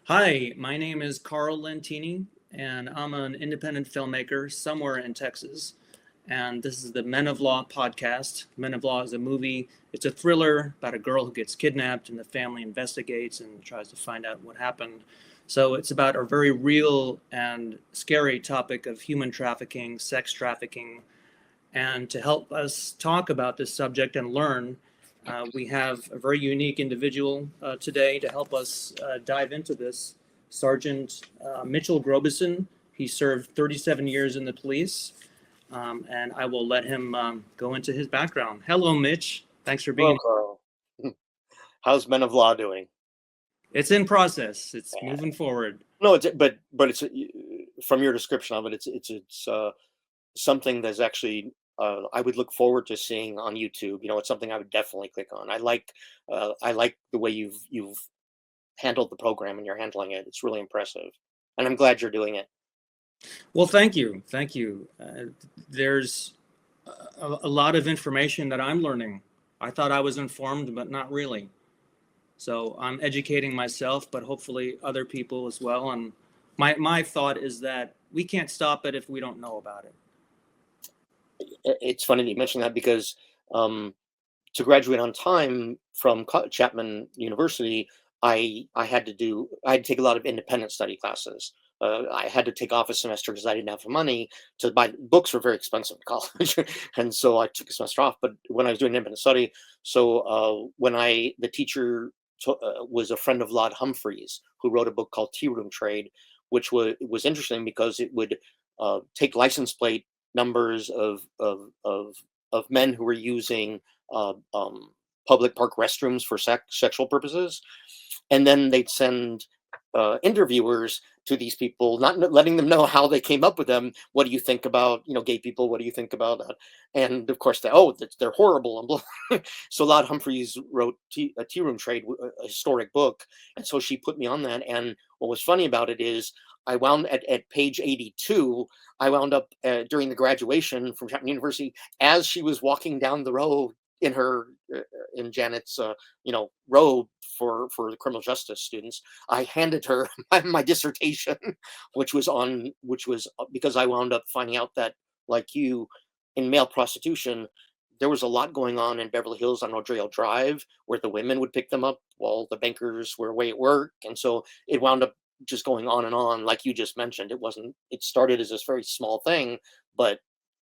Hi, my name is Karl Lentini, and I'm an independent filmmaker somewhere in Texas. And this is the Men of Law podcast. Men of Law is a movie, it's a thriller about a girl who gets kidnapped, and the family investigates and tries to find out what happened. So it's about a very real and scary topic of human trafficking, sex trafficking. And to help us talk about this subject and learn, we have a very unique individual today to help us dive into this. Sergeant Mitchell Grobeson. He served 37 years in the police, and I will let him go into his background. Hello, Mitch. Thanks for being Hello, here. Carl. How's Men of Law doing? It's in process. It's Yeah. moving forward. No, but it's from your description of it, it's something that's actually I would look forward to seeing on YouTube. It's something I would definitely click on. I like the way you've handled the program and you're handling it. It's really impressive, and I'm glad you're doing it. Well, thank you. Thank you. There's a lot of information that I'm learning. I thought I was informed, but not really. So I'm educating myself, but hopefully other people as well. And my thought is that we can't stop it if we don't know about it. It's funny that you mentioned that because um, to graduate on time from Chapman University, I had to take a lot of independent study classes. I had to take off a semester because I didn't have the money to buy books. Were very expensive in college, and so I took a semester off. But when I was doing independent study, so when I the teacher was a friend of Lord Humphrey's, who wrote a book called Tea Room Trade, which was interesting because it would take license plate numbers of men who were using uh, um, public park restrooms for sexual purposes, and then they'd send interviewers to these people, not letting them know how they came up with them. What do you think about gay people? What do you think about that? And of course, they're horrible. And blah. So Lord Humphreys wrote a Tea Room Trade, a historic book, and so she put me on that. And what was funny about it is I wound at page 82. I wound up during the graduation from Chapman University as she was walking down the row in her in Janet's robe for the criminal justice students. I handed her my dissertation, which was because I wound up finding out that, like you, in male prostitution, there was a lot going on in Beverly Hills on Rodeo Drive, where the women would pick them up while the bankers were away at work, and so it wound up just going on and on, like you just mentioned. It started as this very small thing, but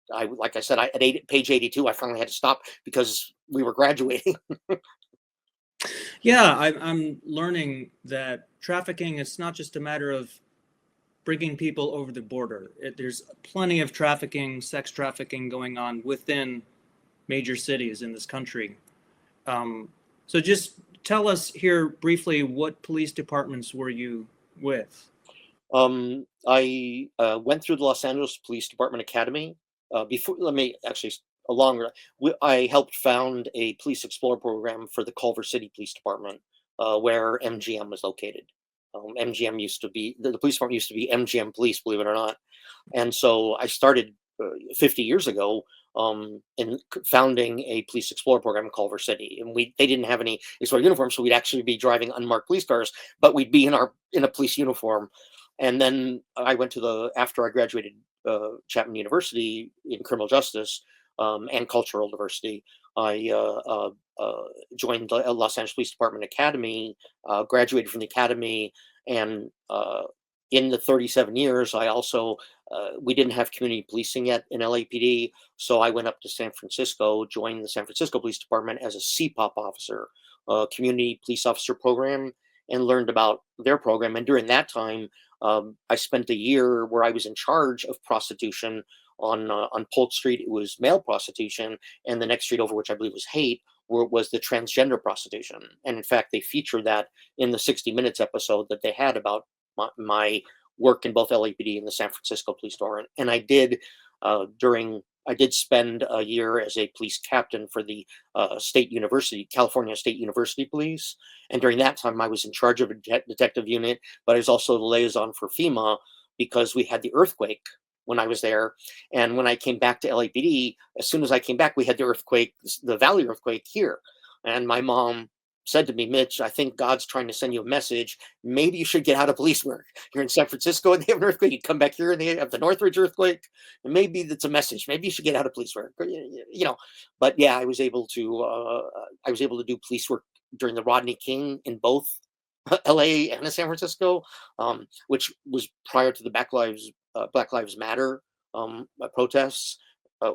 like I said, page 82, I finally had to stop because we were graduating. Yeah, I'm learning that trafficking is not just a matter of bringing people over the border. There's plenty of trafficking, sex trafficking going on within major cities in this country. Um, so just tell us here briefly, what police departments were you with? I went through the Los Angeles Police Department Academy. Before, let me actually along. I helped found a police explorer program for the Culver City Police Department, where MGM was located. MGM used to be the police department used to be MGM Police, believe it or not. And so I started 50 years ago in founding a police explorer program in Culver City, and they didn't have any explorer uniforms, so we'd actually be driving unmarked police cars, but we'd be in a police uniform. And then I went to after I graduated Chapman University in criminal justice and cultural diversity. I joined the Los Angeles Police Department Academy, graduated from the academy, and in the 37 years, I also we didn't have community policing yet in LAPD, so I went up to San Francisco, joined the San Francisco Police Department as a CPOP officer, community police officer program, and learned about their program. And during that time, I spent a year where I was in charge of prostitution on Polk Street. It was male prostitution, and the next street over, which I believe was Haight, was the transgender prostitution. And in fact, they featured that in the 60 Minutes episode that they had about my work in both LAPD and the San Francisco Police Department. And I did spend a year as a police captain for the California State University Police. And during that time, I was in charge of a detective unit, but I was also the liaison for FEMA because we had the earthquake when I was there. And when I came back to LAPD, as soon as I came back, we had the Valley earthquake here. And my mom said to me, Mitch, I think God's trying to send you a message. Maybe you should get out of police work. You're in San Francisco and they have an earthquake. You come back here and they have the Northridge earthquake. And maybe that's a message. Maybe you should get out of police work. But yeah, I was able to do police work during the Rodney King in both LA and in San Francisco, which was prior to the Black Lives Matter protests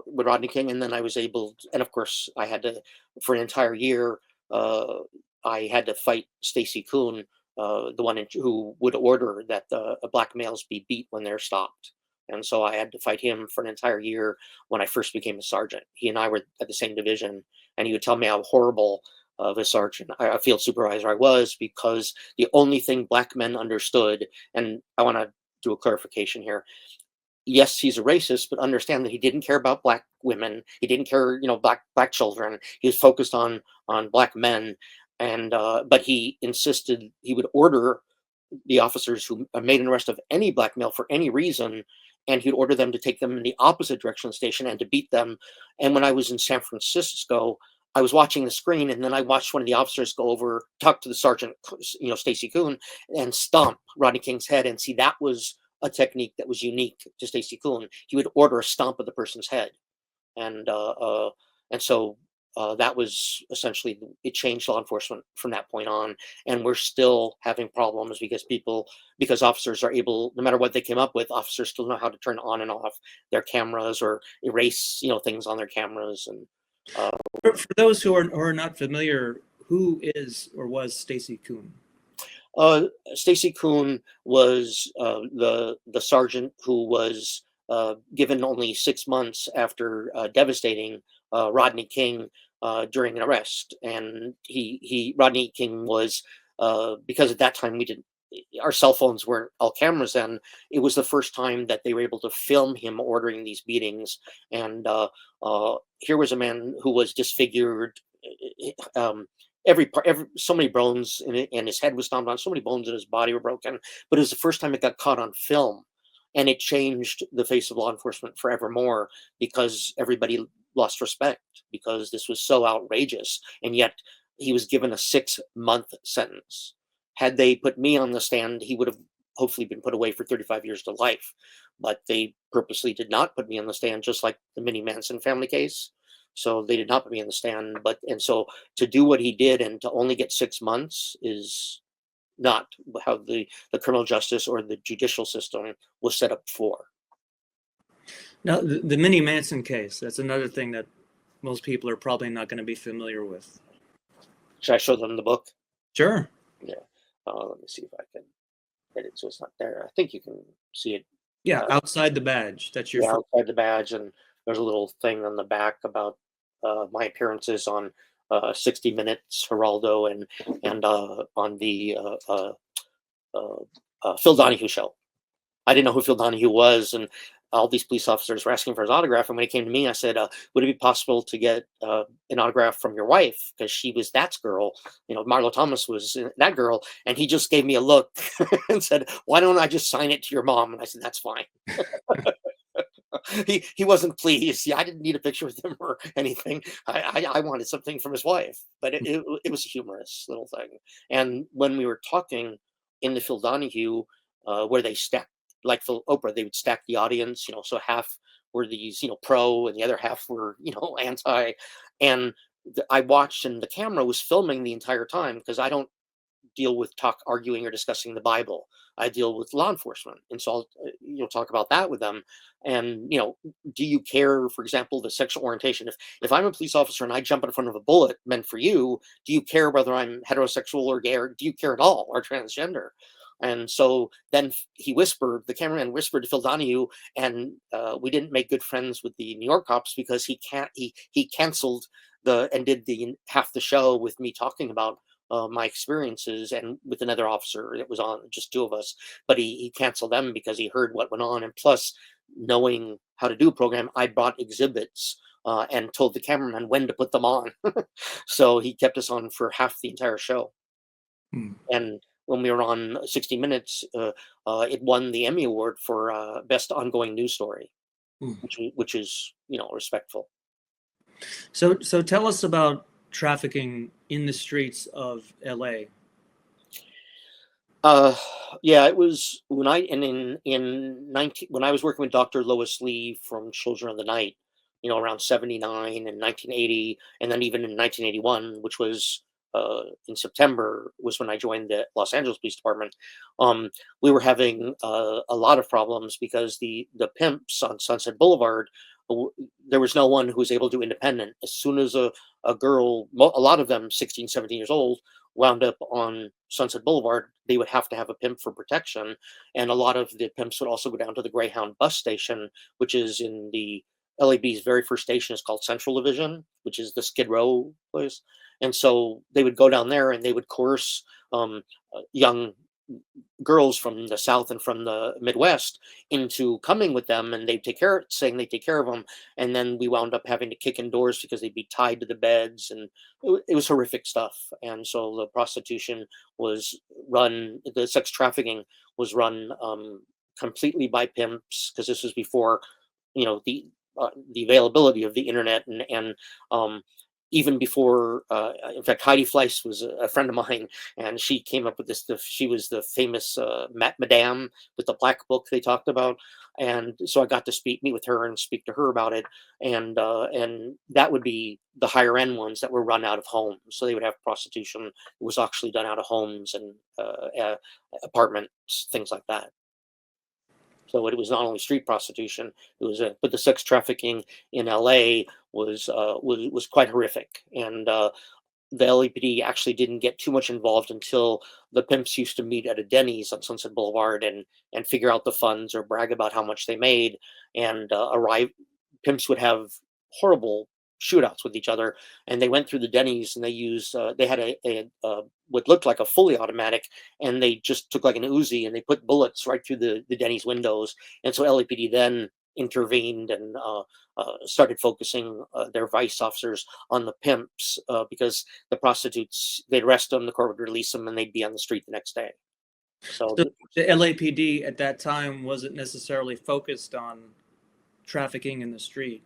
with Rodney King. And then I was able, and of course, I had to, for an entire year, uh, I had to fight Stacy Kuhn, the one who would order that the black males be beat when they're stopped. And so I had to fight him for an entire year when I first became a sergeant. He and I were at the same division, and he would tell me how horrible of a sergeant, a field supervisor I was, because the only thing black men understood, and I want to do a clarification here. Yes, he's a racist, but understand that he didn't care about black women. He didn't care, black children. He was focused on black men, and but he insisted he would order the officers who made an arrest of any black male for any reason, and he'd order them to take them in the opposite direction of the station and to beat them. And when I was in San Francisco, I was watching the screen, and then I watched one of the officers go over, talk to the sergeant, Stacy Kuhn, and stomp Rodney King's head. And see, that was a technique that was unique to Stacy Kuhn. He would order a stomp of the person's head, and so that was essentially, it changed law enforcement from that point on. And we're still having problems because officers are able, no matter what they came up with, officers still know how to turn on and off their cameras or erase things on their cameras. And For those who are not familiar, who is or was Stacy Kuhn? Stacy Kuhn was the sergeant who was given only 6 months after devastating Rodney King during an arrest. And Rodney King was, because at that time our cell phones weren't all cameras then. It was the first time that they were able to film him ordering these beatings. And here was a man who was disfigured. Every part, so many bones in it, and his head was stomped on. So many bones in his body were broken. But it was the first time it got caught on film, and it changed the face of law enforcement forevermore, because everybody lost respect because this was so outrageous. And yet he was given a 6-month sentence. Had they put me on the stand, he would have hopefully been put away for 35 years to life. But they purposely did not put me on the stand, just like the Minnie Manson family case. So they did not put me on the stand. And so to do what he did and to only get 6 months is not how the criminal justice or the judicial system was set up for. Now, the Minnie Manson case, that's another thing that most people are probably not going to be familiar with. Should I show them the book? Sure. Yeah. Let me see if I can get it so it's not there. I think you can see it. Yeah, outside the badge. That's your outside the badge, and there's a little thing on the back about my appearances on 60 Minutes, Geraldo, and on the Phil Donahue show. I didn't know who Phil Donahue was, and all these police officers were asking for his autograph. And when he came to me, I said, would it be possible to get an autograph from your wife? Because she was that girl. Marlo Thomas was that girl. And he just gave me a look and said, why don't I just sign it to your mom? And I said, that's fine. He wasn't pleased. Yeah, I didn't need a picture with him or anything. I wanted something from his wife. But it was a humorous little thing. And when we were talking in the Phil Donahue, where they stacked, like for Oprah, they would stack the audience, so half were these, pro, and the other half were, anti. And I watched, and the camera was filming the entire time, because I don't deal with arguing or discussing the Bible. I deal with law enforcement. And so I'll, talk about that with them. And, do you care, for example, the sexual orientation? If I'm a police officer and I jump in front of a bullet meant for you, do you care whether I'm heterosexual or gay, or do you care at all, or transgender? And so then the cameraman whispered to Phil Donahue, and we didn't make good friends with the New York cops, because he canceled and did half the show with me talking about my experiences, and with another officer that was on, just two of us. But he canceled them because he heard what went on. And plus, knowing how to do a program, I brought exhibits and told the cameraman when to put them on. So he kept us on for half the entire show. And when we were on 60 Minutes, it won the Emmy Award for Best Ongoing News Story, which is, respectful. So tell us about trafficking in the streets of LA? Uh, yeah, it was when I and in 19 when I was working with Dr. Lois Lee from Children of the Night, around 79 and 1980, and then even in 1981, which was in September, was when I joined the Los Angeles Police Department. Um, we were having a lot of problems because the pimps on Sunset Boulevard, there was no one who was able to do independent. As soon as a girl, a lot of them 16, 17 years old, wound up on Sunset Boulevard, they would have to have a pimp for protection. And a lot of the pimps would also go down to the Greyhound bus station, which is in the LAB's very first station is called Central Division, which is the Skid Row place. And so they would go down there and they would coerce young girls from the South and from the Midwest into coming with them, and saying they take care of them. And then we wound up having to kick in doors because they'd be tied to the beds, and it was horrific stuff. And so the prostitution was the sex trafficking was run completely by pimps, because this was before, you know, the the availability of the internet, and even before, in fact, Heidi Fleiss was a friend of mine, and she came up with this. She was the famous Madame with the black book they talked about, and so I got to meet with her and speak to her about it, and that would be the higher end ones that were run out of homes. So they would have prostitution that was actually done out of homes and apartments, things like that. So it was not only street prostitution, but the sex trafficking in LA was quite horrific. And the LAPD actually didn't get too much involved until the pimps used to meet at a Denny's on Sunset Boulevard and figure out the funds or brag about how much they made, and arrive. Pimps would have horrible shootouts with each other, and they went through the Denny's and they had a what looked like a fully automatic, and they just took like an Uzi and they put bullets right through the Denny's windows. And so LAPD then intervened and started focusing their vice officers on the pimps, because the prostitutes, they'd arrest them, the court would release them, and they'd be on the street the next day. So So the LAPD at that time wasn't necessarily focused on trafficking in the street.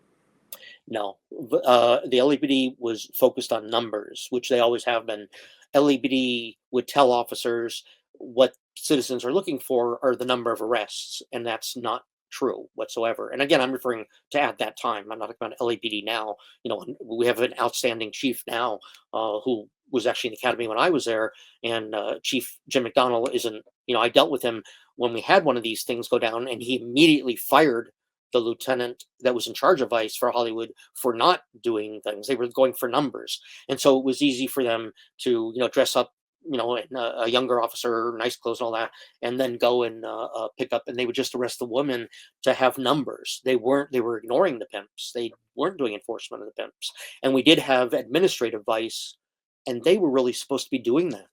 no, the LAPD was focused on numbers, which they always have been. LAPD would tell officers what citizens are looking for are the number of arrests, and that's not true whatsoever. And again, I'm referring to at that time. I'm not talking about LAPD now. We have an outstanding chief now, who was actually in the academy when I was there, and Chief Jim McDonnell isn't. I dealt with him when we had one of these things go down, and he immediately fired the lieutenant that was in charge of ICE for Hollywood for not doing things. They were going for numbers. And so it was easy for them to, dress up, in a younger officer, nice clothes and all that, and then go and pick up, and they would just arrest the women to have numbers. They were ignoring the pimps. They weren't doing enforcement of the pimps. And we did have administrative vice, and they were really supposed to be doing that,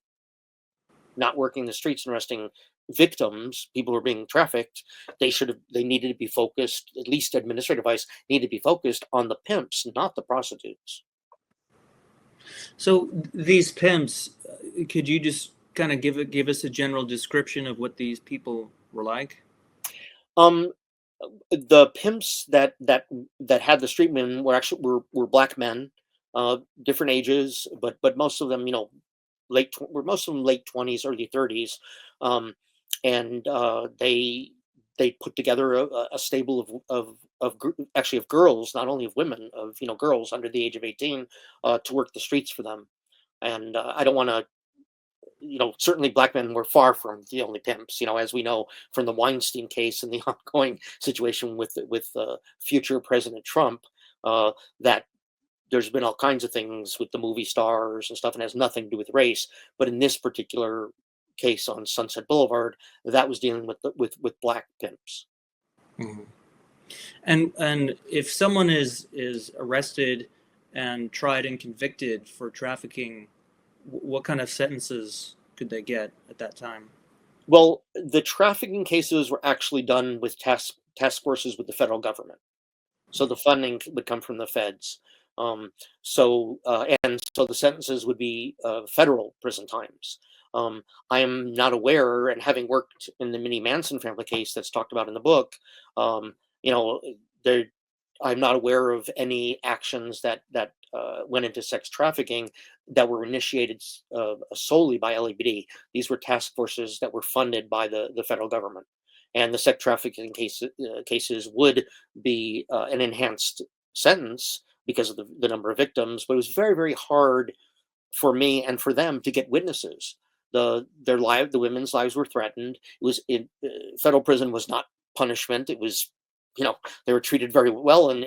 not working the streets and arresting victims, people who are being trafficked. They needed to be focused, at least administrative vice needed to be focused on the pimps, not the prostitutes. So these pimps, could you just kind of give us a general description of what these people were like? Um, the pimps that had the street men were black men, different ages, but most of them, were most of them late 20s, early 30s, um, and they put together a stable actually of girls, not only of women, of girls under the age of 18, to work the streets for them. And I don't want to, certainly black men were far from the only pimps, as we know from the Weinstein case and the ongoing situation with future President Trump, that there's been all kinds of things with the movie stars and stuff, and has nothing to do with race. But in this particular case on Sunset Boulevard, that was dealing with black pimps. Mhm. And if someone is arrested and tried and convicted for trafficking, what kind of sentences could they get at that time? Well, the trafficking cases were actually done with task forces with the federal government. So the funding would come from the feds. And so the sentences would be federal prison times. I am not aware, and having worked in the Minnie Manson family case that's talked about in the book, um, you know, there I'm not aware of any actions that went into sex trafficking that were initiated solely by LAPD. These were task forces that were funded by the federal government, and the sex trafficking cases would be an enhanced sentence because of the number of victims. But it was very, very hard for me and for them to get witnesses. The women's lives were threatened. It was in federal prison was not punishment. It was, they were treated very well in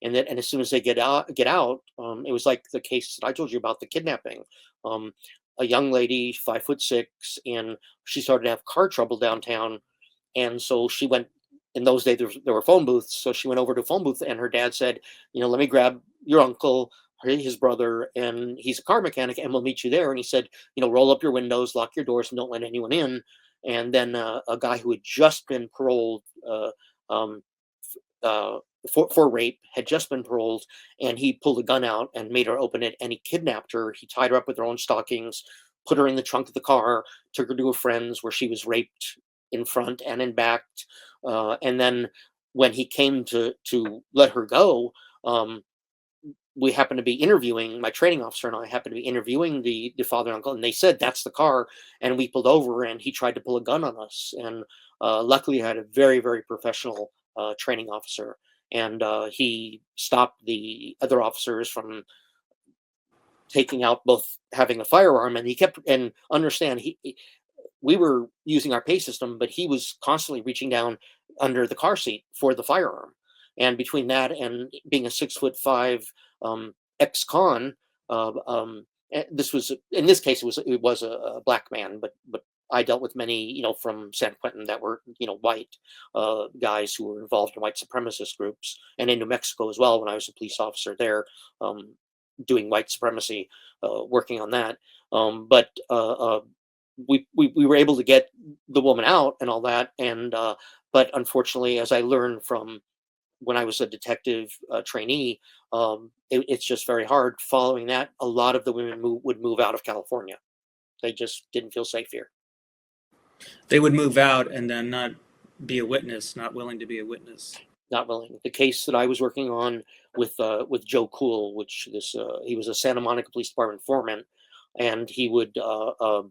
that. And as soon as they get out, it was like the case that I told you about, the kidnapping. Um, a young lady, 5'6", and she started to have car trouble downtown, and so she went. In those days, there were phone booths, so she went over to a phone booth, and her dad said, "Let me grab your uncle, his brother, and he's a car mechanic, and we'll meet you there." And he said, "Roll up your windows, lock your doors, and don't let anyone in." And then a guy who had just been paroled um, uh, for rape, had just been paroled, and he pulled a gun out and made her open it, and he kidnapped her. He tied her up with her own stockings, put her in the trunk of the car, took her to a friend's where she was raped in front and in back. And then when he came to let her go, um, we happened to be interviewing, my training officer and I happened to be interviewing the father and uncle, and they said that's the car. And we pulled over, and he tried to pull a gun on us. And luckily, I had a very, very professional training officer, and he stopped the other officers from taking out both having a firearm. And he kept, and understand, we were using our pay system, but he was constantly reaching down under the car seat for the firearm. And between that and being a 6'5" ex-con, this was, in this case, it was a black man, but I dealt with many, from San Quentin that were, white guys who were involved in white supremacist groups, and in New Mexico as well when I was a police officer there, doing white supremacy, working on that. But we were able to get the woman out and all that. And but unfortunately, as I learned from when I was a detective trainee, it's just very hard. Following that, a lot of the women would move out of California. They just didn't feel safe here. They would move out and then not be a witness, not willing to be a witness. Not willing. The case that I was working on with Joe Cool, which he was a Santa Monica Police Department foreman, and he would uh,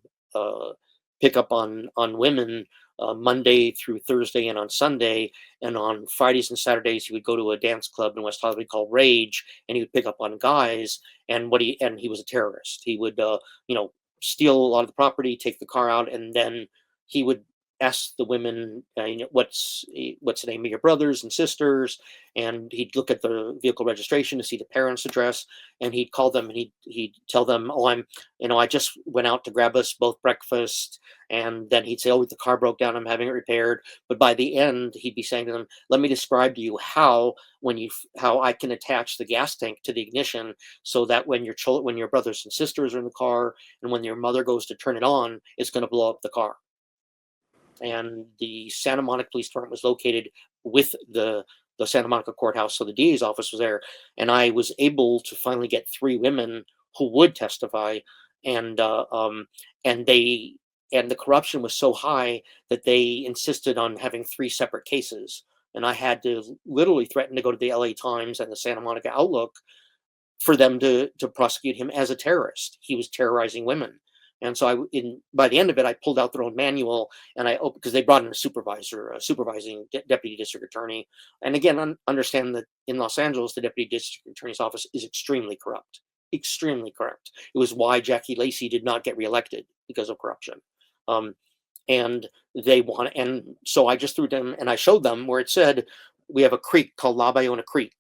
pick up on women Monday through Thursday and on Sunday, and on Fridays and Saturdays he would go to a dance club in West Hollywood called Rage, and he would pick up on guys. And he was a terrorist. He would steal a lot of the property, take the car out, and then he would ask the women, what's the name of your brothers and sisters, and he'd look at the vehicle registration to see the parents' address, and he'd call them, and he'd tell them, "Oh, I just went out to grab us both breakfast," and then he'd say, "Oh, the car broke down, I'm having it repaired." But by the end, he'd be saying to them, "Let me describe to you how I can attach the gas tank to the ignition, so that when your brothers and sisters are in the car, and when your mother goes to turn it on, it's going to blow up the car." And the Santa Monica Police Department was located with the Santa Monica courthouse, so the DA's office was there, and I was able to finally get 3 women who would testify. And and they and the corruption was so high that they insisted on having 3 separate cases, and I had to literally threaten to go to the LA Times and the Santa Monica Outlook for them to prosecute him as a terrorist. He was terrorizing women. And so by the end of it, I pulled out their own manual, and I opened, because they brought in a supervisor, a supervising deputy district attorney. And again, understand that in Los Angeles, the deputy district attorney's office is extremely corrupt, extremely corrupt. It was why Jackie Lacey did not get reelected, because of corruption. Um, and and so I just threw them, and I showed them where it said, we have a creek called La Bayona Creek.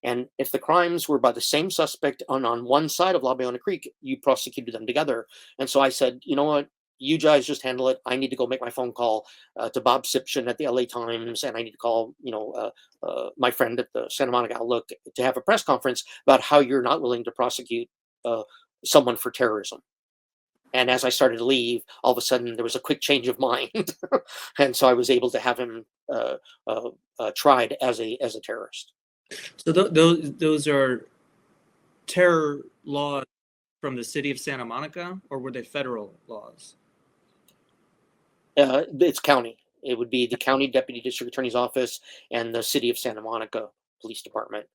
And if the crimes were by the same suspect on one side of La Bayona Creek, you prosecuted them together. And so I said, you know what? You guys just handle it. I need to go make my phone call to Bob Sipchin at the LA Times, and I need to call, my friend at the Santa Monica Outlook to have a press conference about how you're not willing to prosecute someone for terrorism. And as I started to leave, all of a sudden there was a quick change of mind, and so I was able to have him tried as a terrorist. So those are terror laws from the city of Santa Monica, or were they federal laws? It's county. It would be the county deputy district attorney's office and the city of Santa Monica. police department,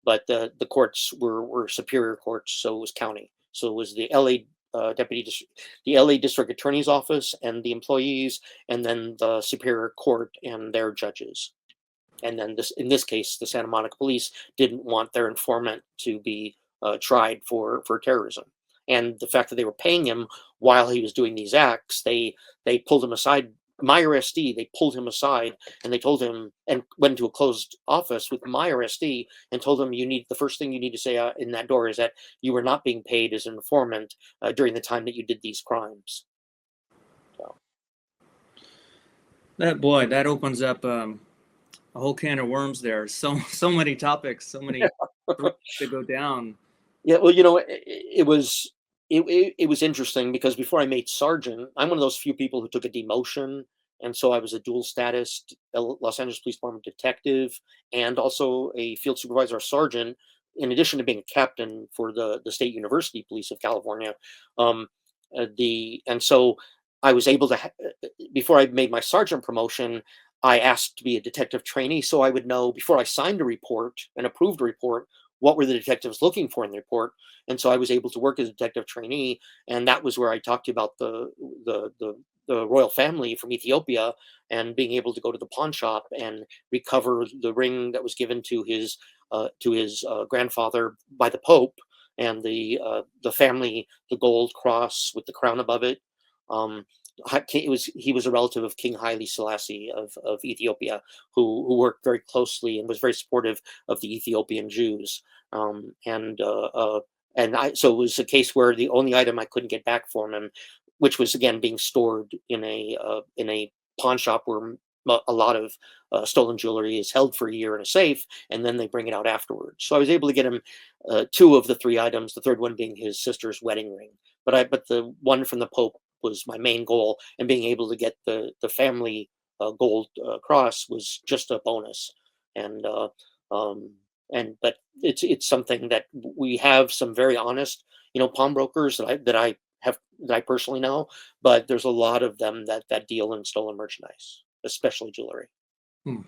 but the courts were superior courts, so it was county. So it was the LA the LA District Attorney's Office and the employees, and then the Superior Court and their judges. And then in this case, the Santa Monica Police didn't want their informant to be tried for terrorism. And the fact that they were paying him while he was doing these acts, they pulled him aside. Meyer SD, they pulled him aside and they told him, and went to a closed office with Meyer SD and told him, the first thing you need to say in that door is that you were not being paid as an informant during the time that you did these crimes. So. That opens up a whole can of worms there. So many topics, so many to go down. Yeah, well, it was it was interesting because before I made sergeant, I'm one of those few people who took a demotion, and so I was a dual status Los Angeles Police Department detective and also a field supervisor or sergeant, in addition to being a captain for the State University Police of California. The and so I was able to before I made my sergeant promotion, I asked to be a detective trainee so I would know before I signed a report, an approved report, what were the detectives looking for in the report. And so I was able to work as a detective trainee, and that was where I talked to you about the royal family from Ethiopia and being able to go to the pawn shop and recover the ring that was given to his grandfather by the Pope, and the family, the gold cross with the crown above it. He was a relative of King Haile Selassie of Ethiopia, who worked very closely and was very supportive of the Ethiopian Jews. So it was a case where the only item I couldn't get back from him, which was again being stored in a pawn shop where a lot of stolen jewelry is held for a year in a safe, and then they bring it out afterwards. So I was able to get him two of the three items, the third one being his sister's wedding ring. But the one from the Pope was my main goal, and being able to get the family gold cross was just a bonus. And but it's something that we have some very honest, pawnbrokers that I personally know, but there's a lot of them that deal in stolen merchandise, especially jewelry. Hmm.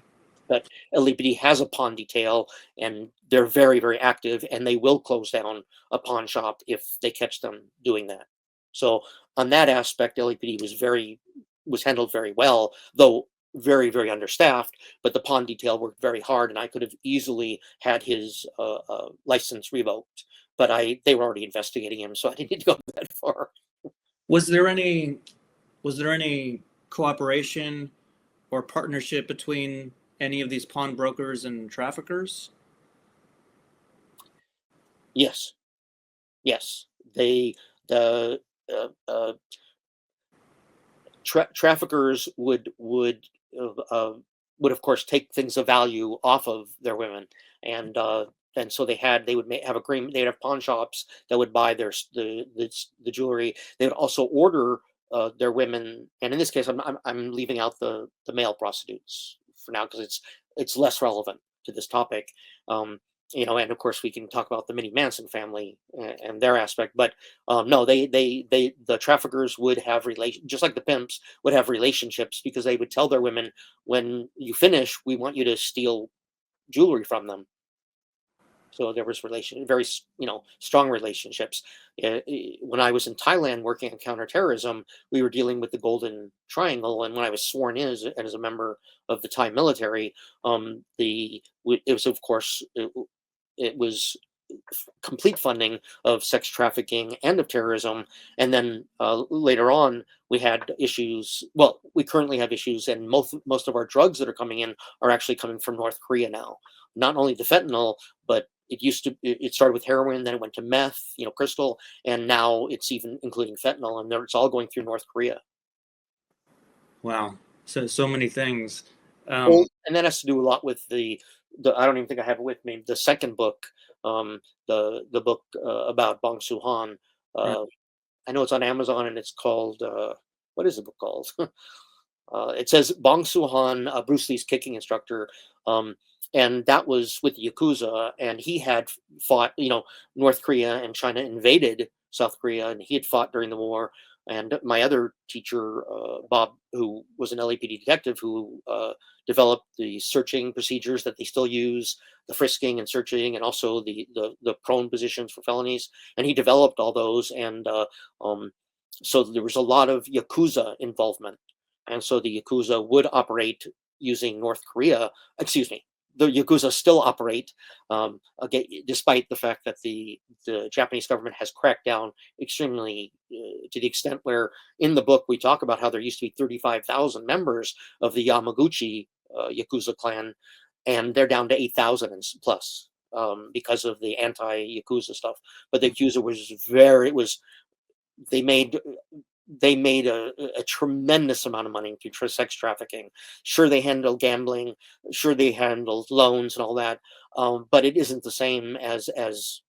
But LAPD has a pawn detail, and they're very, very active, and they will close down a pawn shop if they catch them doing that. So on that aspect, LAPD was handled very well, though very, very understaffed. But the pawn detail worked very hard, and I could have easily had his license revoked. But they were already investigating him, so I didn't need to go that far. Was there any cooperation or partnership between any of these pawnbrokers and traffickers? Yes, yes. The traffickers would of course take things of value off of their women, and so they would have agreement. They'd have pawn shops that would buy the jewelry. They would also order their women, and in this case, I'm leaving out the male prostitutes for now because it's less relevant to this topic. And of course we can talk about the Minnie Manson family and their aspect, but no, the traffickers would have just like the pimps would have relationships, because they would tell their women, when you finish, we want you to steal jewelry from them. So there was very strong relationships. When I was in Thailand working on counterterrorism, we were dealing with the Golden Triangle, and when I was sworn in as a member of the Thai military, it was of course it was complete funding of sex trafficking and of terrorism. And then later on, we had issues. Well, we currently have issues, and most of our drugs that are coming in are actually coming from North Korea now. Not only the fentanyl, but it started with heroin, then it went to meth, crystal, and now it's even including fentanyl, and it's all going through North Korea. Wow, so many things. Well, and that has to do a lot with the I don't even think I have it with me. The second book, the book about Bong Soo-han. Right. I know it's on Amazon, and it's called what is the book called? It says Bong Soo-han, Bruce Lee's kicking instructor, and that was with the Yakuza, and he had fought. North Korea and China invaded South Korea, and he had fought during the war. And my other teacher, Bob, who was an LAPD detective, who developed the searching procedures that they still use, the frisking and searching, and also the prone positions for felonies. And he developed all those, and um, so there was a lot of yakuza involvement, and so the yakuza would operate using North Korea. Excuse me. The yakuza still operate, again, despite the fact that the Japanese government has cracked down extremely, to the extent where in the book we talk about how there used to be 35,000 members of the Yamaguchi yakuza clan, and they're down to 8,000 plus, because of the anti-yakuza stuff. But the yakuza was very, it was they made they made a tremendous amount of money through sex trafficking. Sure, they handled gambling. Sure, they handled loans and all that. But it isn't the same as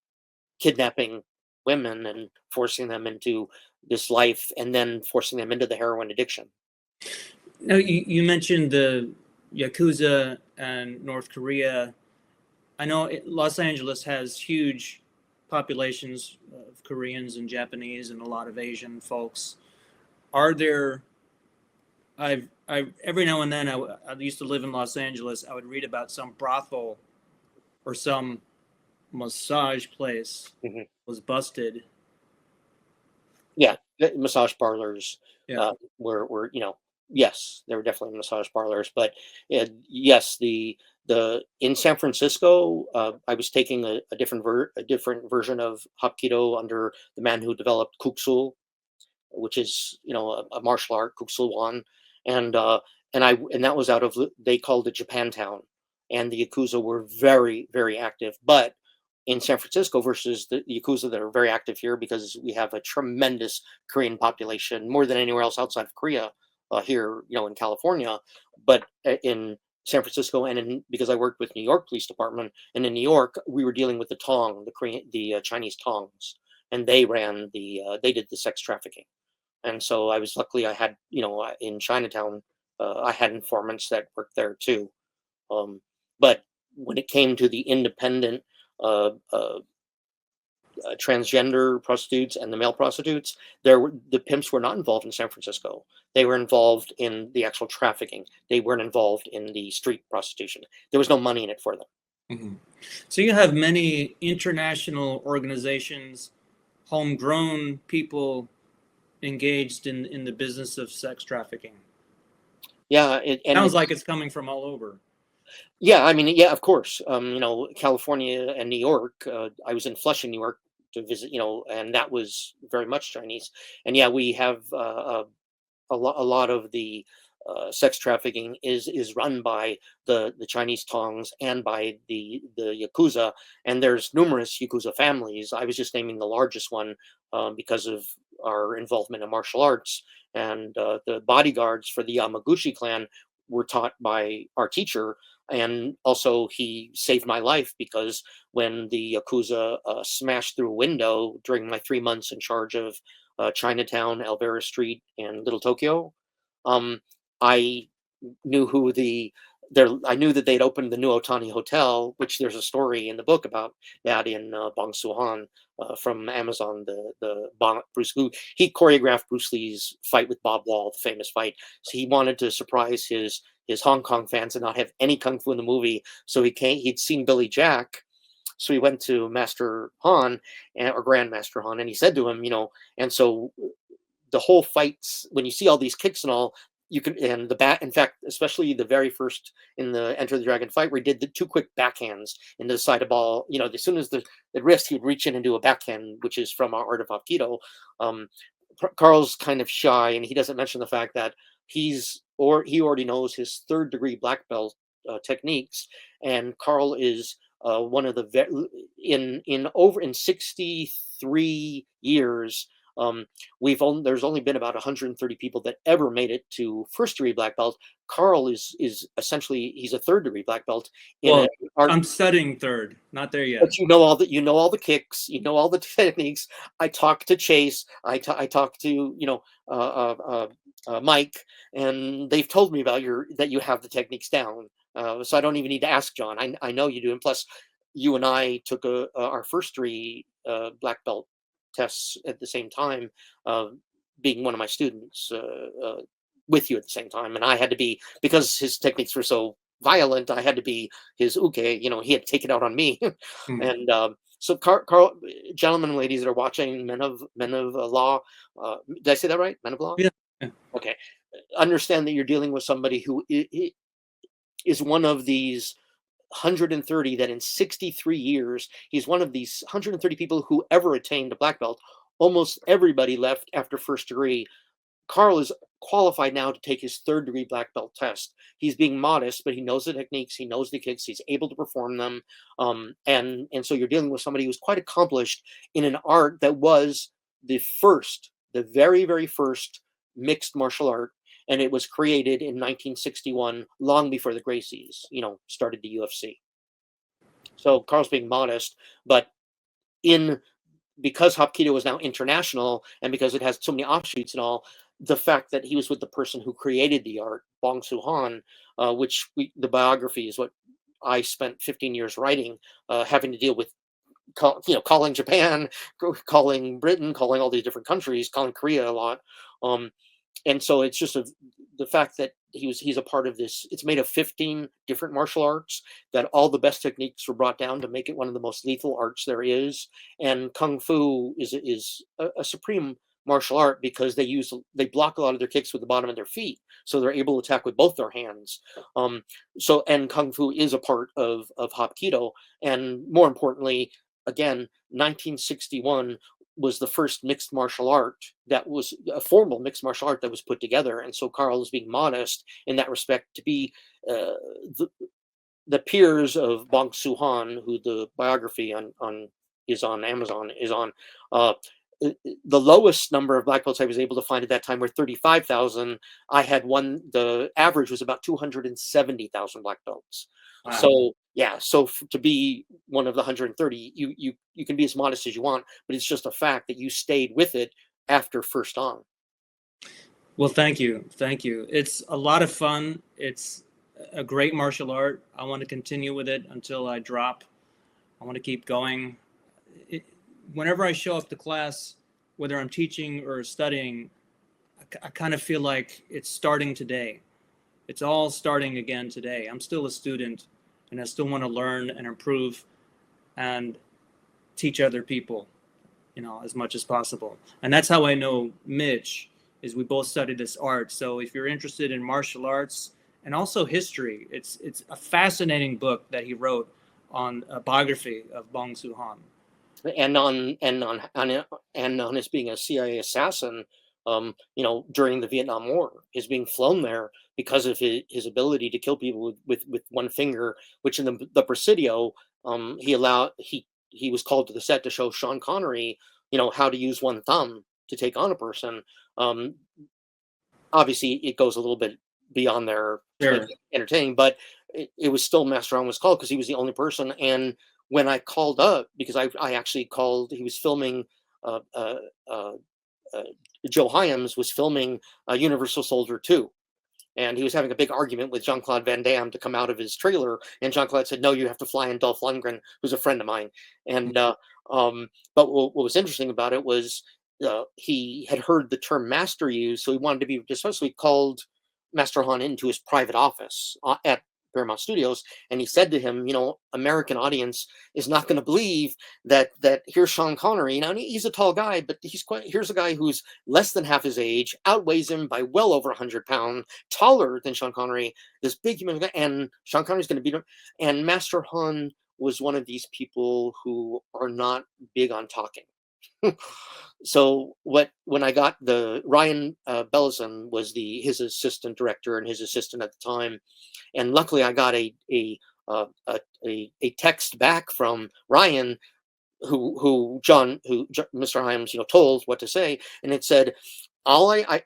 kidnapping women and forcing them into this life, and then forcing them into the heroin addiction. Now, you mentioned the Yakuza and North Korea. I know Los Angeles has huge populations of Koreans and Japanese and a lot of Asian folks. Are there, I every now and then, I used to live in Los Angeles. I would read about some brothel or some massage place Mhm. was busted. Yeah, massage parlors, Yeah. were, yes, there were definitely massage parlors, but yes, the in San Francisco, I was taking a different version of Hapkido under the man who developed Kuksul, which is, a martial art, Kuksulwan, and and that was out of, they called it Japantown, and the yakuza were very, very active, but in San Francisco versus the yakuza that are very active here, because we have a tremendous Korean population, more than anywhere else outside of Korea, here, in California, but in San Francisco, and because I worked with New York Police Department, and in New York we were dealing with the Tong, the Chinese Tongs, and they did the sex trafficking. And so I had, in Chinatown, I had informants that worked there too. Um, but when it came to the independent, uh, uh, transgender prostitutes and the male prostitutes, the pimps were not involved in San Francisco. They were involved in the actual trafficking. They weren't involved in the street prostitution. There was no money in it for them. Mhm. So you have many international organizations, homegrown people engaged in the business of sex trafficking. Yeah, and Sounds like it's coming from all over. yeah, I mean, yeah, of course. California and New York. I was in Flushing, New York, to visit, and that was very much Chinese. And yeah, we have, a lot of the sex trafficking is run by the Chinese Tongs and by the yakuza. And there's numerous yakuza families. I was just naming the largest one, because of our involvement in martial arts. And the bodyguards for the Yamaguchi clan were taught by our teacher, and also he saved my life, because when the yakuza smashed through a window during my 3 months in charge of Chinatown, Alvera Street, and Little Tokyo, um, I knew who I knew that they'd opened the New Otani Hotel, which there's a story in the book about that in Bong Suhan, from Amazon. Bruce Lee, he choreographed Bruce Lee's fight with Bob Wall, the famous fight. So he wanted to surprise his Hong Kong fans and not have any kung fu in the movie. So he'd seen Billy Jack. So he went to Master Han, or Grandmaster Han, and he said to him, and so the whole fights, when you see all these kicks and all, you can, and the back, in fact, especially the very first in the Enter the Dragon fight, where he did the two quick backhands into the side of ball, as soon as the wrist, he would reach in and do a backhand, which is from our art of Aikido. um, Carl's kind of shy, and he doesn't mention the fact that he already knows his third degree black belt techniques, and Carl is one of the in 63 years. um, there's only been about 130 people that ever made it to first degree black belt. Carl is essentially, he's a third degree black belt in Well, an art. I'm studying third, not there yet. But you know all the kicks, you know all the techniques. I talked to Chase, I talked to, Mike, and they've told me about that you have the techniques down. So I don't even need to ask John. I know you do, and plus, you and I took our first three black belt tests at the same time. Uh, being one of my students with you at the same time, and I had to be, because his techniques were so violent, I had to be his uke. He had to take it out on me, Hmm. and so Carl, gentlemen and ladies that are watching, men of law, did I say that right? Men of law. Yeah. Yeah. Okay, understand that you're dealing with somebody who is one of these 130 that in 63 years, he's one of these 130 people who ever attained a black belt. Almost everybody left after first degree. Carl is qualified now to take his third degree black belt test. He's being modest, but he knows the techniques, he knows the kicks, he's able to perform them. And so you're dealing with somebody who's quite accomplished in an art that was the very, very first mixed martial art. And it was created in 1961, long before the Gracies, started the UFC. So Carl's being modest, but in because Hapkido is now international and because it has so many offshoots and all, the fact that he was with the person who created the art, Bong Soo-han, the biography is what I spent 15 years writing, having to deal with, calling Japan, calling Britain, calling all these different countries, calling Korea a lot. And so it's just the fact that he's a part of this. It's made of 15 different martial arts, that all the best techniques were brought down to make it one of the most lethal arts there is. And kung fu is a supreme martial art because they block a lot of their kicks with the bottom of their feet, so they're able to attack with both their hands. And kung fu is a part of Hapkido, and more importantly, again, 1961 was the first mixed martial art that was a formal mixed martial art that was put together. And so Carl is being modest in that respect to be uh, the peers of Bong Soo-han, who the biography is on Amazon, is on. The lowest number of black belts I was able to find at that time were 35,000. I had one. The average was about 270,000 black belts. Wow. So yeah, so to be one of the 130, you can be as modest as you want, but it's just a fact that you stayed with it after first on. Well, thank you. Thank you. It's a lot of fun. It's a great martial art. I want to continue with it until I drop. I want to keep going. It, Whenever I show up to class, whether I'm teaching or studying, I kind of feel like it's starting today. It's all starting again today. I'm still a student and I still want to learn and improve and teach other people, as much as possible. And that's how I know Mitch, is we both studied this art. So if you're interested in martial arts and also history, it's a fascinating book that he wrote on a biography of Bong Soo-han. And on his being a CIA assassin, during the Vietnam War, is being flown there because of his ability to kill people with one finger, which in the Presidio, he was called to the set to show Sean Connery, how to use one thumb to take on a person. Um, Obviously, it goes a little bit beyond there to make Sure. it entertaining, but it was still Master Han was called because he was the only person. And when I called up, because I actually called, he was filming, uh, uh, uh, uh, Joe Hyams was filming Universal Soldier 2. And he was having a big argument with Jean-Claude Van Damme to come out of his trailer. And Jean-Claude said, no, you have to fly in Dolph Lundgren, who's a friend of mine. And but what was interesting about it was he had heard the term master used, so he wanted to be dismissed. So he called Master Han into his private office at Paramount Studios, and he said to him, American audience is not going to believe that here's Sean Connery. Now he's a tall guy, but here's a guy who's less than half his age, outweighs him by well over 100 pounds, taller than Sean Connery, this big human guy, and Sean Connery's going to beat him. And Master Han was one of these people who are not big on talking. So when I got the Ryan Bellison was his assistant director and his assistant at the time, and luckily I got a text back from Ryan who Mr. Hyams told what to say, and it said,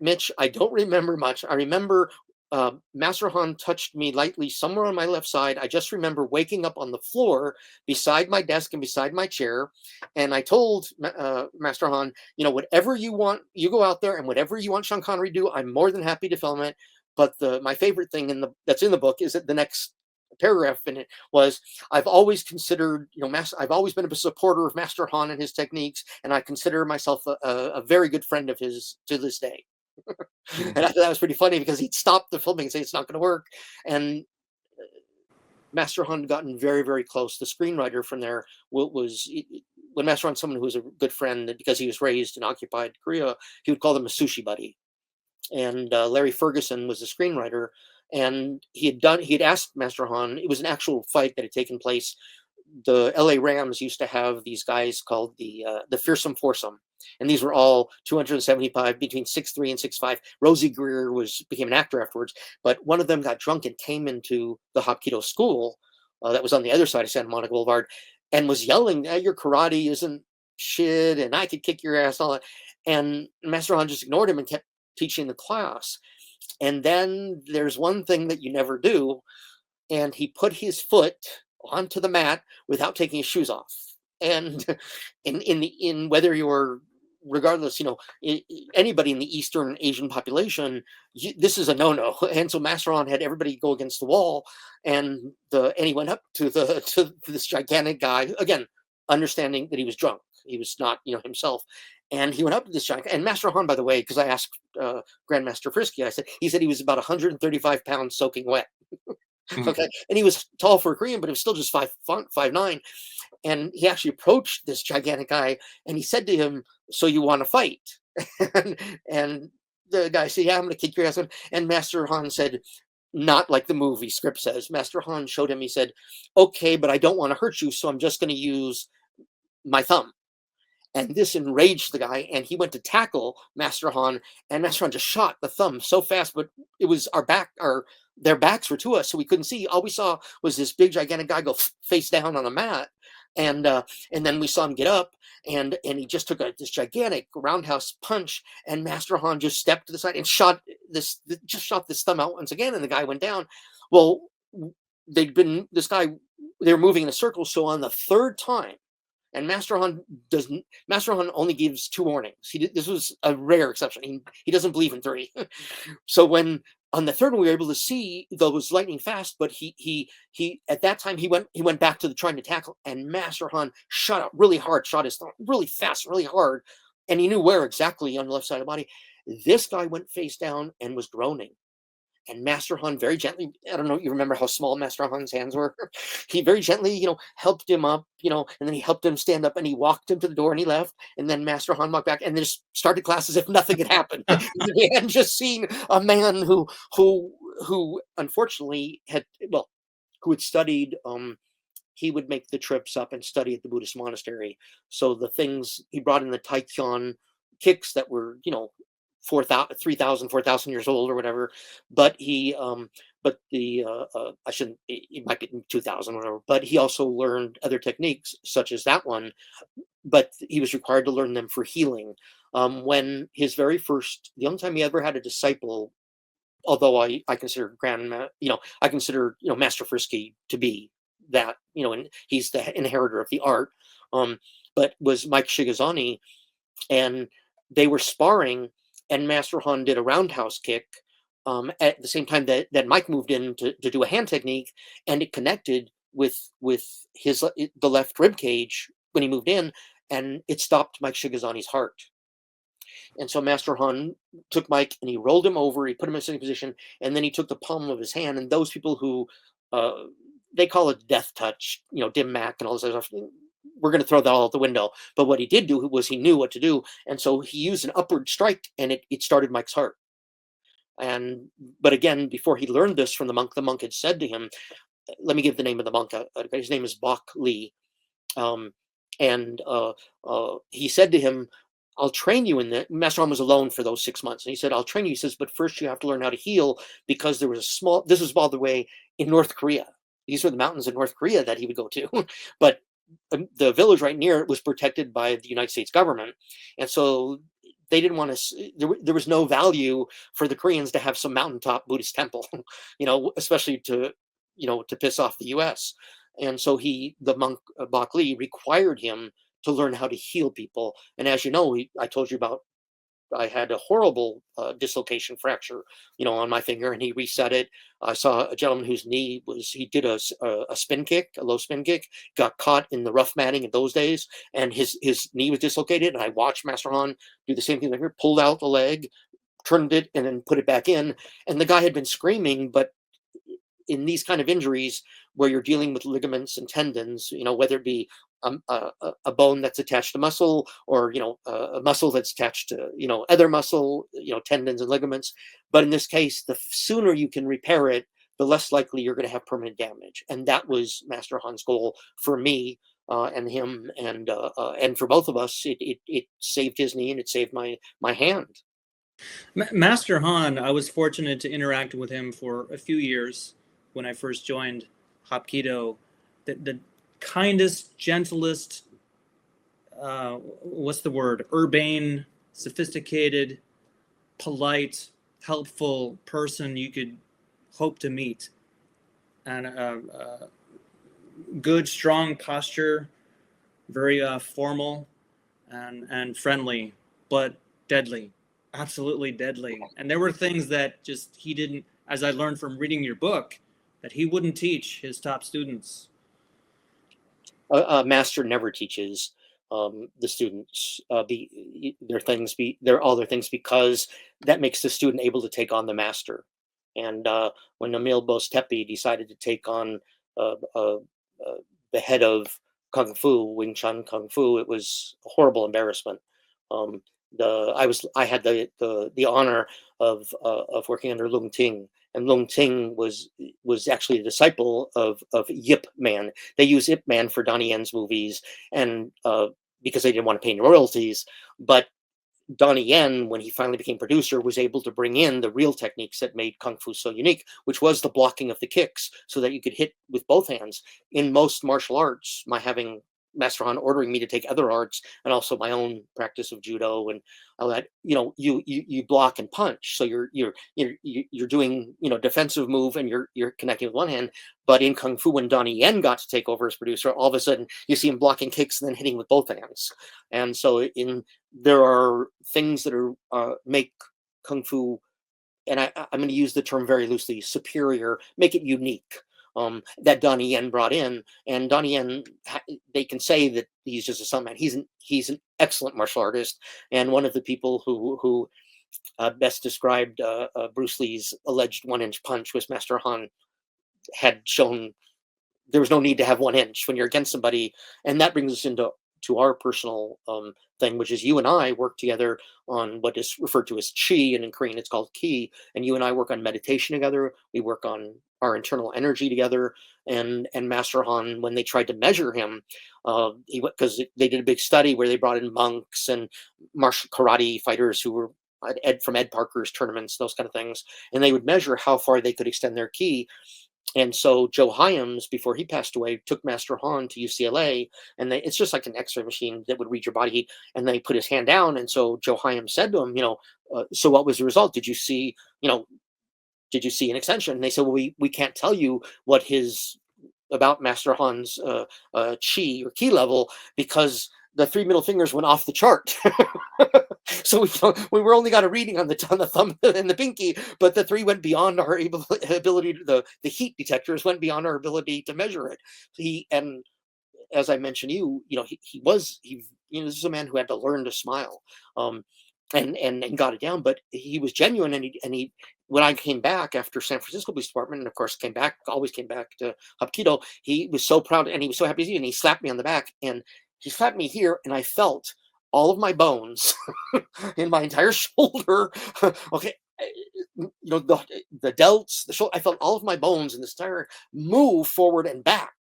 Mitch, I don't remember much. I remember Master Han touched me lightly somewhere on my left side. I just remember waking up on the floor beside my desk and beside my chair. And I told Master Han, whatever you want, you go out there, and whatever you want Sean Connery to do, I'm more than happy to film it. But my favorite thing that's in the book is that the next paragraph in it was, I've always considered, I've always been a supporter of Master Han and his techniques, and I consider myself a very good friend of his to this day. And I thought that was pretty funny because he'd stop the filming and say it's not going to work. And Master Han had gotten very, very close. The screenwriter from there was, when Master Han, someone who was a good friend, because he was raised in occupied Korea, he would call them a sushi buddy. And Larry Ferguson was the screenwriter, and he had asked Master Han. It was an actual fight that had taken place. The LA Rams used to have these guys called the Fearsome Foursome, and these were all 275, between 6'3" and 6'5". Rosie Greer became an actor afterwards, but one of them got drunk and came into the Hapkido school that was on the other side of Santa Monica Boulevard, and was yelling, "Your karate isn't shit, and I could kick your ass," and all that. And Master Han just ignored him and kept teaching the class. And then there's one thing that you never do, and he put his foot onto the mat without taking his shoes off. And in whether you're, regardless, anybody in the Eastern Asian population, this is a no-no. And so Master Han had everybody go against the wall, and he went up to this gigantic guy, again, understanding that he was drunk. He was not, himself. And he went up to this giant, and Master Han, by the way, because I asked Grandmaster Frisky, he said he was about 135 pounds soaking wet. Okay, and he was tall for a Korean, but he was still just 5'9". And he actually approached this gigantic guy, and he said to him, "So you want to fight?" and the guy said, "Yeah, I'm going to kick your ass." And Master Han said, not like the movie script says. Master Han showed him. He said, "Okay, but I don't want to hurt you, so I'm just going to use my thumb." And this enraged the guy, and he went to tackle Master Han, and Master Han just shot the thumb so fast, but it was their backs were to us, so we couldn't see. All we saw was this big, gigantic guy go face down on the mat, and then we saw him get up, and he just took this gigantic roundhouse punch, and Master Han just stepped to the side and shot this thumb out once again, and the guy went down. Well, they were moving in a circle, so on the third time. And Master Han only gives 2 warnings. This was a rare exception. He doesn't believe in 3. So when on the third one we were able to see, though it was lightning fast, but he at that time he went back to trying to tackle, and Master Han shot out really hard, shot his thumb really fast, really hard, and he knew where exactly on the left side of the body. This guy went face down and was groaning. And Master Han very gently, I don't know, you remember how small Master Han's hands were? He very gently, helped him up, and then he helped him stand up, and he walked him to the door, and he left. And then Master Han walked back and then just started class as if nothing had happened. We hadn't just seen a man who unfortunately who had studied, he would make the trips up and study at the Buddhist monastery. So the things he brought in, the Taekyon kicks that were, 3,000, 4,000 years old or whatever, but I shouldn't, it might be 2,000 or whatever, but he also learned other techniques such as that one, but he was required to learn them for healing. When the only time he ever had a disciple, although I consider Master Frisky to be that, and he's the inheritor of the art, but was Mike Shigazani, and they were sparring, and Master Han did a roundhouse kick at the same time that Mike moved in to do a hand technique, and it connected with the left rib cage when he moved in, and it stopped Mike Shigazani's heart. And so Master Han took Mike and he rolled him over, he put him in a sitting position, and then he took the palm of his hand, and those people who they call it death touch, dim mak and all this other stuff, we're going to throw that all out the window. But what he did do was he knew what to do. And so he used an upward strike, and it started Mike's heart. But again, before he learned this from the monk had said to him, let me give the name of the monk. His name is Bok Lee. He said to him, I'll train you in that. Master Han was alone for those 6 months. And he said, I'll train you. He says, but first you have to learn how to heal, because there was this was, by the way, in North Korea. These were the mountains in North Korea that he would go to. But the village right near it was protected by the United States government. And so they didn't want to, there was no value for the Koreans to have some mountaintop Buddhist temple, especially to piss off the US. And so the monk Bok Lee required him to learn how to heal people. And as you know, I told you about I had a horrible dislocation fracture, on my finger, and he reset it. I saw a gentleman whose knee was he did a spin kick, a low spin kick, got caught in the rough matting in those days, and his knee was dislocated. And I watched Master Han do the same thing here, pulled out the leg, turned it, and then put it back in. And the guy had been screaming, but in these kind of injuries where you're dealing with ligaments and tendons, whether it be a bone that's attached to muscle, or a muscle that's attached to other muscle, tendons and ligaments. But in this case, the sooner you can repair it, the less likely you're going to have permanent damage. And that was Master Han's goal for me, and him, and for both of us. It saved his knee, and it saved my hand. Master Han, I was fortunate to interact with him for a few years when I first joined Hapkido. The kindest, gentlest, what's the word? Urbane, sophisticated, polite, helpful person you could hope to meet. And good, strong posture, very formal and friendly, but deadly. Absolutely deadly. And there were things that just he didn't, as I learned from reading your book, that he wouldn't teach his top students. A master never teaches the students their all their things, because that makes the student able to take on the master. And when Emil Bostepi decided to take on the head of Kung Fu, Wing Chun Kung Fu, it was a horrible embarrassment. Um, I had the honor of working under Lung Ting, and Lung Ting was actually a disciple of Yip Man. They use Ip Man for Donnie Yen's movies, and because they didn't want to pay any royalties. But Donnie Yen, when he finally became producer, was able to bring in the real techniques that made Kung Fu so unique, which was the blocking of the kicks so that you could hit with both hands. In most martial arts, my having Master Han ordering me to take other arts, and also my own practice of judo and all that, you block and punch. So you're doing defensive move, and you're connecting with one hand. But in Kung Fu, when Donnie Yen got to take over as producer, all of a sudden you see him blocking kicks and then hitting with both hands. And so there are things that make Kung Fu, and I'm going to use the term very loosely, superior, make it unique. That Donnie Yen brought in, and Donnie Yen, they can say that he's just a stuntman. He's an excellent martial artist, and one of the people who best described Bruce Lee's alleged 1-inch punch was Master Han had shown there was no need to have 1 inch when you're against somebody. And that brings us into our personal thing, which is you and I work together on what is referred to as chi, and in Korean it's called ki. And you and I work on meditation together. We work on our internal energy together. And Master Han, when they tried to measure him, because they did a big study where they brought in monks and martial karate fighters who were from Ed Parker's tournaments, those kind of things, and they would measure how far they could extend their ki. And so Joe Hyams, before he passed away, took Master Han to UCLA, and it's just like an X-ray machine that would read your body heat. And they put his hand down, and so Joe Hyams said to him, so what was the result? Did you see an extension? And they said, well, we can't tell you about Master Han's chi or ki level, because the 3 middle fingers went off the chart. So we were only got a reading on the thumb and the pinky, but the 3 went beyond our ability to, the heat detectors went beyond our ability to measure it. And as I mentioned, this is a man who had to learn to smile, and got it down, but he was genuine. And he when I came back after San Francisco Police Department, and of course always came back to Hapkido, he was so proud, and he was so happy to see me, and he slapped me on the back, and he slapped me here, and I felt all of my bones in my entire shoulder. Okay. The delts, the shoulder, I felt all of my bones in this entire move forward and back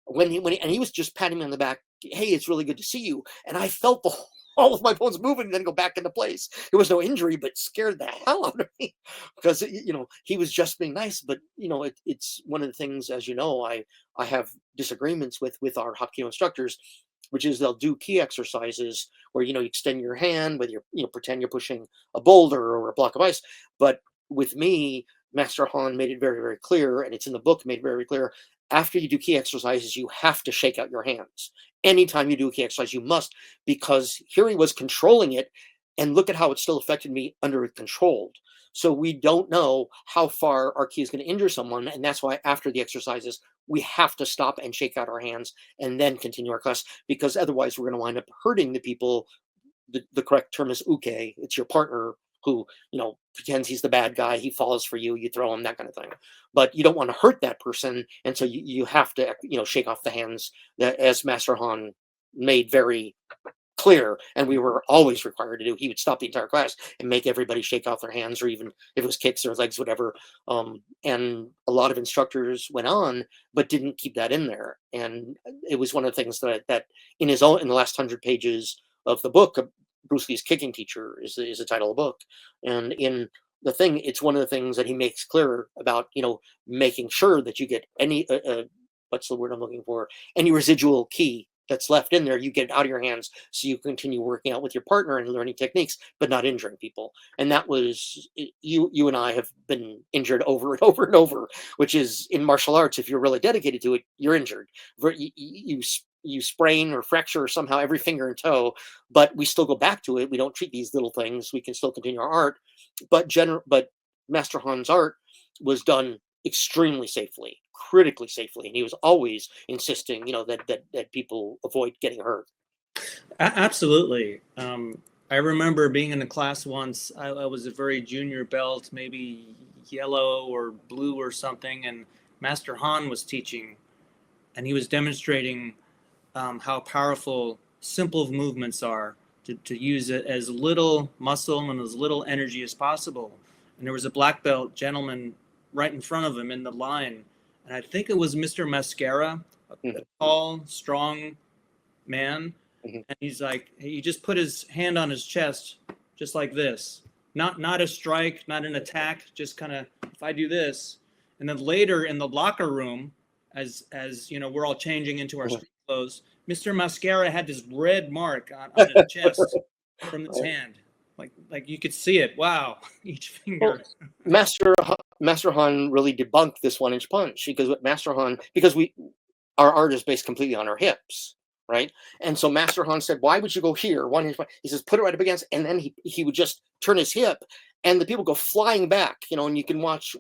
when he was just patting me on the back. Hey, it's really good to see you. And I felt all of my bones moving and then go back into place. It was no injury, but scared the hell out of me, because he was just being nice. But it's one of the things, as you know, I have disagreements with our Hapkido instructors, which is they'll do ki exercises where you extend your hand, whether you're pretend you're pushing a boulder or a block of ice. But with me, Master Han made it very, very clear, and it's in the book, made very clear, after you do ki exercises, you have to shake out your hands. Anytime you do a ki exercise, you must, because here he was controlling it, and look at how it still affected me under controlled. So we don't know how far our ki is going to injure someone, and that's why after the exercises we have to stop and shake out our hands and then continue our class, because otherwise we're going to wind up hurting the people. The correct term is uke. It's your partner who, pretends he's the bad guy. He falls for you. You throw him, that kind of thing. But you don't want to hurt that person, and so you have to, shake off the hands. That, as Master Han made very clear, and we were always required to do. He would stop the entire class and make everybody shake off their hands, or even if it was kicks or legs, whatever. And a lot of instructors went on, but didn't keep that in there. And it was one of the things that in the last 100 pages of the book, Bruce Lee's Kicking Teacher is the title of the book, and in the thing, it's one of the things that he makes clear about, making sure that you get any what's the word I'm looking for, any residual ki that's left in there, you get out of your hands, so you continue working out with your partner and learning techniques, but not injuring people. And that was, you and I have been injured over and over and over, which is, in martial arts, if you're really dedicated to it, you're injured. You sprain or fracture or somehow every finger and toe, but we still go back to it. We don't treat these little things. We can still continue our art, but Master Han's art was done extremely safely, critically safely, and he was always insisting, that people avoid getting hurt. Absolutely. I remember being in a class once. I was a very junior belt, maybe yellow or blue or something, and Master Han was teaching, and he was demonstrating how powerful simple movements are, to use as little muscle and as little energy as possible. And there was a black belt gentleman right in front of him in the line, and I think it was Mr. Mascara, a tall, strong man. And he's like, he just put his hand on his chest, just like this. Not a strike, not an attack, just kind of, if I do this. And then later in the locker room, as we're all changing into our street clothes, Mr. Mascara had this red mark on his chest from his hand. Like you could see it. Wow, each finger. Well, Master Han really debunked this 1-inch punch, because our art is based completely on our hips, right? And so Master Han said, "Why would you go here? 1-inch punch." He says, "Put it right up against," and then he would just turn his hip, and the people go flying back. And you can watch.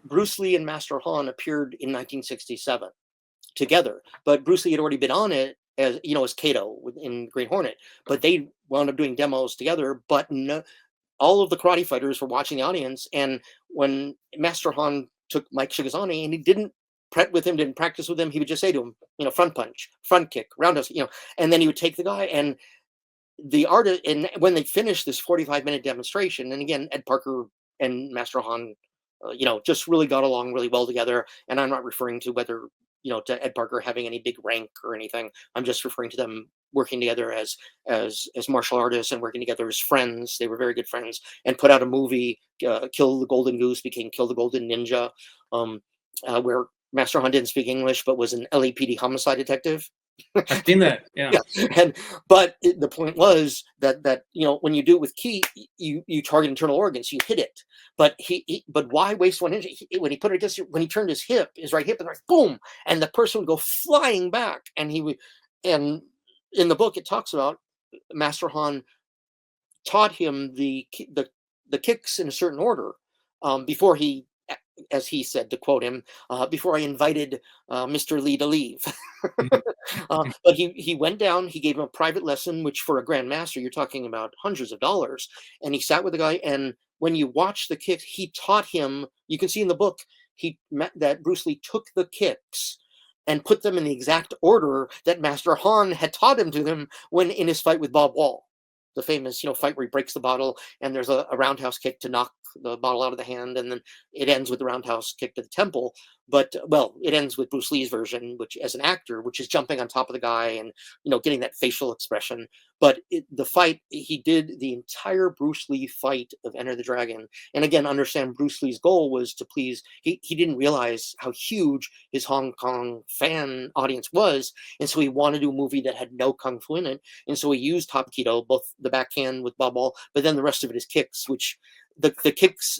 Bruce Lee and Master Han appeared in 1967 together, but Bruce Lee had already been on it as Kato in Green Hornet, but they wound up doing demos together. But no, all of the karate fighters were watching the audience, and when Master Han took Mike Shigazane and he didn't practice with him, he would just say to him, front punch, front kick, roundhouse, and then he would take the guy, and the artist, and when they finished this 45-minute demonstration, and again, Ed Parker and Master Han, just really got along really well together. And I'm not referring to whether, to Ed Parker having any big rank or anything. I'm just referring to them working together as martial artists and working together as friends. They were very good friends, and put out a movie, Kill the Golden Goose became Kill the Golden Ninja, where Master Han didn't speak English, but was an LAPD homicide detective. I've seen that. Yeah. But the point was that when you do it with ki, you target internal organs, you hit it. But but why waste 1 inch? When he put it against, when he turned his right hip, and boom, and the person would go flying back. And and in the book it talks about Master Han taught him the kicks in a certain order, before he, as he said, to quote him, before I invited Mr. Lee to leave. But he went down, he gave him a private lesson, which for a grandmaster, you're talking about hundreds of dollars. And he sat with the guy, and when you watch the kicks, he taught him, you can see in the book, that Bruce Lee took the kicks and put them in the exact order that Master Han had taught him to them when in his fight with Bob Wall. The famous, fight where he breaks the bottle, and there's a roundhouse kick to knock the bottle out of the hand, and then it ends with the roundhouse kick to the temple. But it ends with Bruce Lee's version, which, as an actor, which is jumping on top of the guy and getting that facial expression. But the fight, he did the entire Bruce Lee fight of Enter the Dragon. And again, understand Bruce Lee's goal was to please. He didn't realize how huge his Hong Kong fan audience was, and so he wanted to do a movie that had no kung fu in it. And so he used Hapkido, both the backhand with Bob Ball, but then the rest of it is kicks, which the kicks,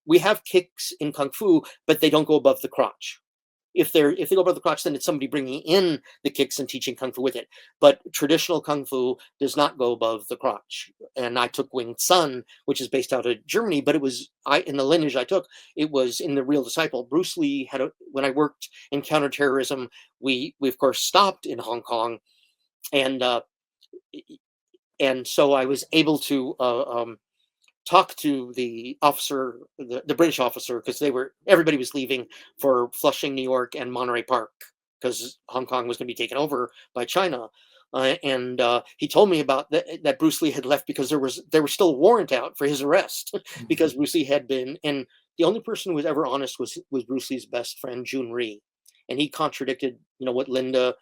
we have kicks in kung fu, but they don't go above the crotch. if they go above the crotch, then it's somebody bringing in the kicks and teaching kung fu with it. But traditional kung fu does not go above the crotch. And I took Wing Tsun, which is based out of Germany, but it was in the lineage I took, it was in the Real Disciple. Bruce Lee when I worked in counterterrorism, we of course stopped in Hong Kong, and so I was able to talk to the officer, the British officer, because everybody was leaving for Flushing, New York, and Monterey Park, because Hong Kong was going to be taken over by China. And he told me about that Bruce Lee had left because there was still a warrant out for his arrest because Bruce Lee had been, and the only person who was ever honest was Bruce Lee's best friend Jun Rhee, and he contradicted what Linda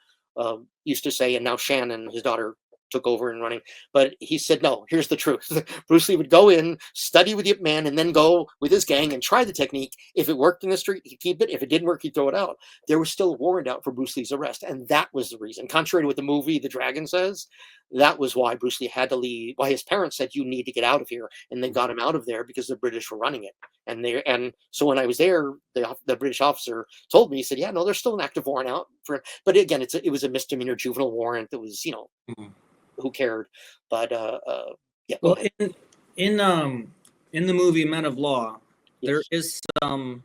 used to say, and now Shannon, his daughter, took over and running. But he said, no, here's the truth. Bruce Lee would go in, study with Yip Man, and then go with his gang and try the technique. If it worked in the street, he'd keep it. If it didn't work, he'd throw it out. There was still a warrant out for Bruce Lee's arrest. And that was the reason. Contrary to what the movie The Dragon says, that was why Bruce Lee had to leave, why his parents said, you need to get out of here. And they got him out of there because the British were running it. And so when I was there, the British officer told me, he said, yeah, no, there's still an active warrant out for him. But again, it was a misdemeanor juvenile warrant that was, Mhm. who cared? But yeah. Well, in the movie Men of Law, there Yes. is some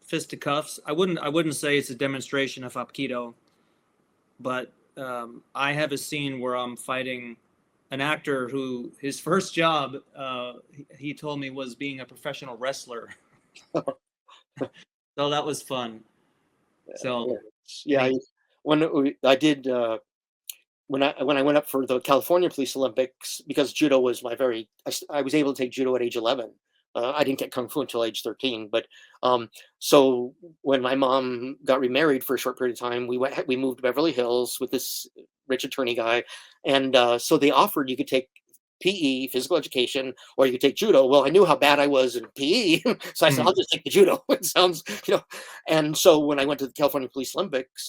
fisticuffs. I wouldn't say it's a demonstration of Hapkido, but I have a scene where I'm fighting an actor who his first job, he told me, was being a professional wrestler. So that was fun. So Yeah, when I did when I went up for the California Police Olympics, because judo was I was able to take judo at age 11. I didn't get kung fu until age 13, but so when my mom got remarried for a short period of time, we moved to Beverly Hills with this rich attorney guy, and so they offered you could take PE, physical education, or you could take judo. Well, I knew how bad I was in PE, so I said, I'll just take the judo. It sounds, And so when I went to the California Police Olympics,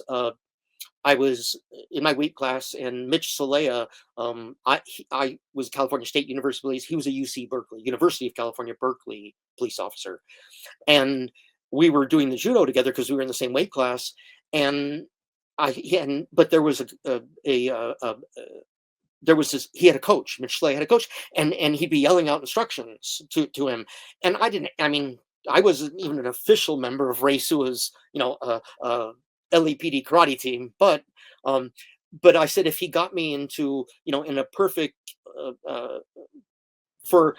I was in my weight class, and Mitch Solea, I was California State University Police. He was a UC Berkeley, University of California, Berkeley police officer. And we were doing the judo together because we were in the same weight class. And but there was he had a coach. Mitch Slay had a coach, and he'd be yelling out instructions to him. And I wasn't even an official member of Ray Sua's, LAPD karate team, but I said if he got me into, in a perfect for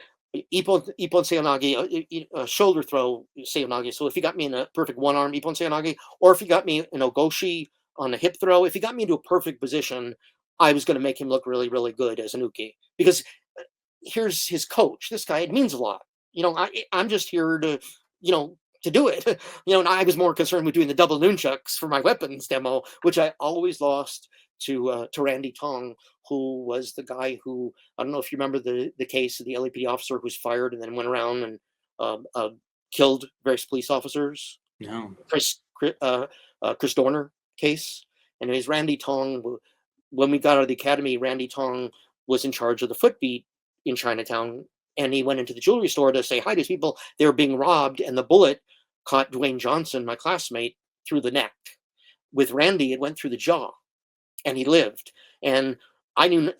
Ippon Seonage, shoulder throw Seonage. So if he got me in a perfect one arm Ippon Seonage, or if he got me in Ogoshi on a hip throw, if he got me into a perfect position, I was going to make him look really, really good as an uke. Because here's his coach. This guy, it means a lot. I'm just here to, to do it. And I was more concerned with doing the double nunchucks for my weapons demo, which I always lost to Randy Tong, who was the guy who, I don't know if you remember the case of the LAPD officer who was fired and then went around and killed various police officers. no. Chris Dorner case. And it was Randy Tong. When we got out of the academy, Randy Tong was in charge of the footbeat in Chinatown, and he went into the jewelry store to say hi to people. They were being robbed, and the bullet caught Dwayne Johnson, my classmate, through the neck. With Randy, it went through the jaw, and he lived. And I knew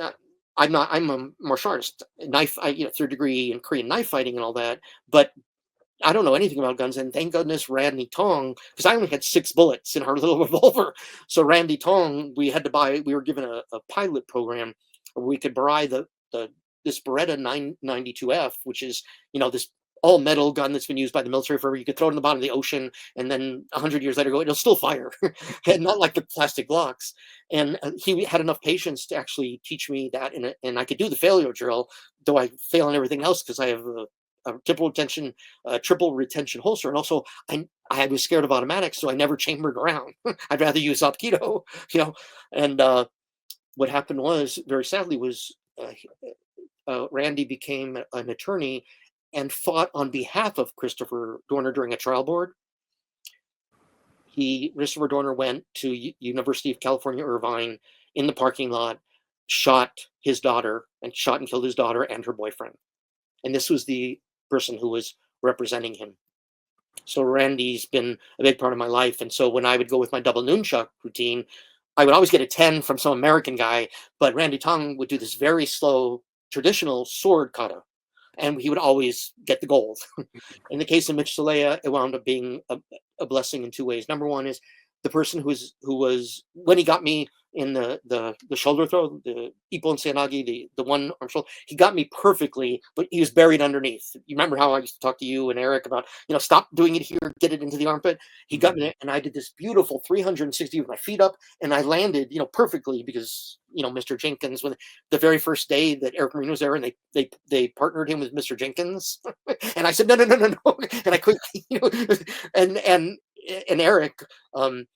I'm a martial artist, third degree in Korean knife fighting and all that, but I don't know anything about guns. And thank goodness Randy Tong, because I only had 6 bullets in our little revolver. So Randy Tong, we were given a pilot program where we could buy this Beretta 992F, which is, this all metal gun that's been used by the military forever. You could throw it in the bottom of the ocean, and then 100 years later, it'll still fire, and not like the plastic blocks. And he had enough patience to actually teach me that, and I could do the failure drill, though I fail in everything else because I have a triple retention holster, and also I was scared of automatics, so I never chambered around. I'd rather use Opkido, And what happened was, very sadly, was Randy became an attorney and fought on behalf of Christopher Dorner during a trial board. Christopher Dorner went to University of California, Irvine, in the parking lot, shot his daughter, and shot and killed his daughter and her boyfriend. And this was the person who was representing him. So Randy's been a big part of my life. And so when I would go with my double nunchuck routine, I would always get a 10 from some American guy, but Randy Tong would do this very slow traditional sword kata, and he would always get the gold. In the case of Mitch Salea, it wound up being a blessing in two ways. Number one is the person who was when he got me in the shoulder throw, the Ippon Seanagi, the one arm shoulder, he got me perfectly, but he was buried underneath. You remember how I used to talk to you and Eric about, stop doing it here, get it into the armpit. He got me there, and I did this beautiful 360 with my feet up, and I landed, perfectly because Mr. Jenkins, when the very first day that Eric Marino was there, and they partnered him with Mr. Jenkins, and I said no no no no no, and I quickly and Eric,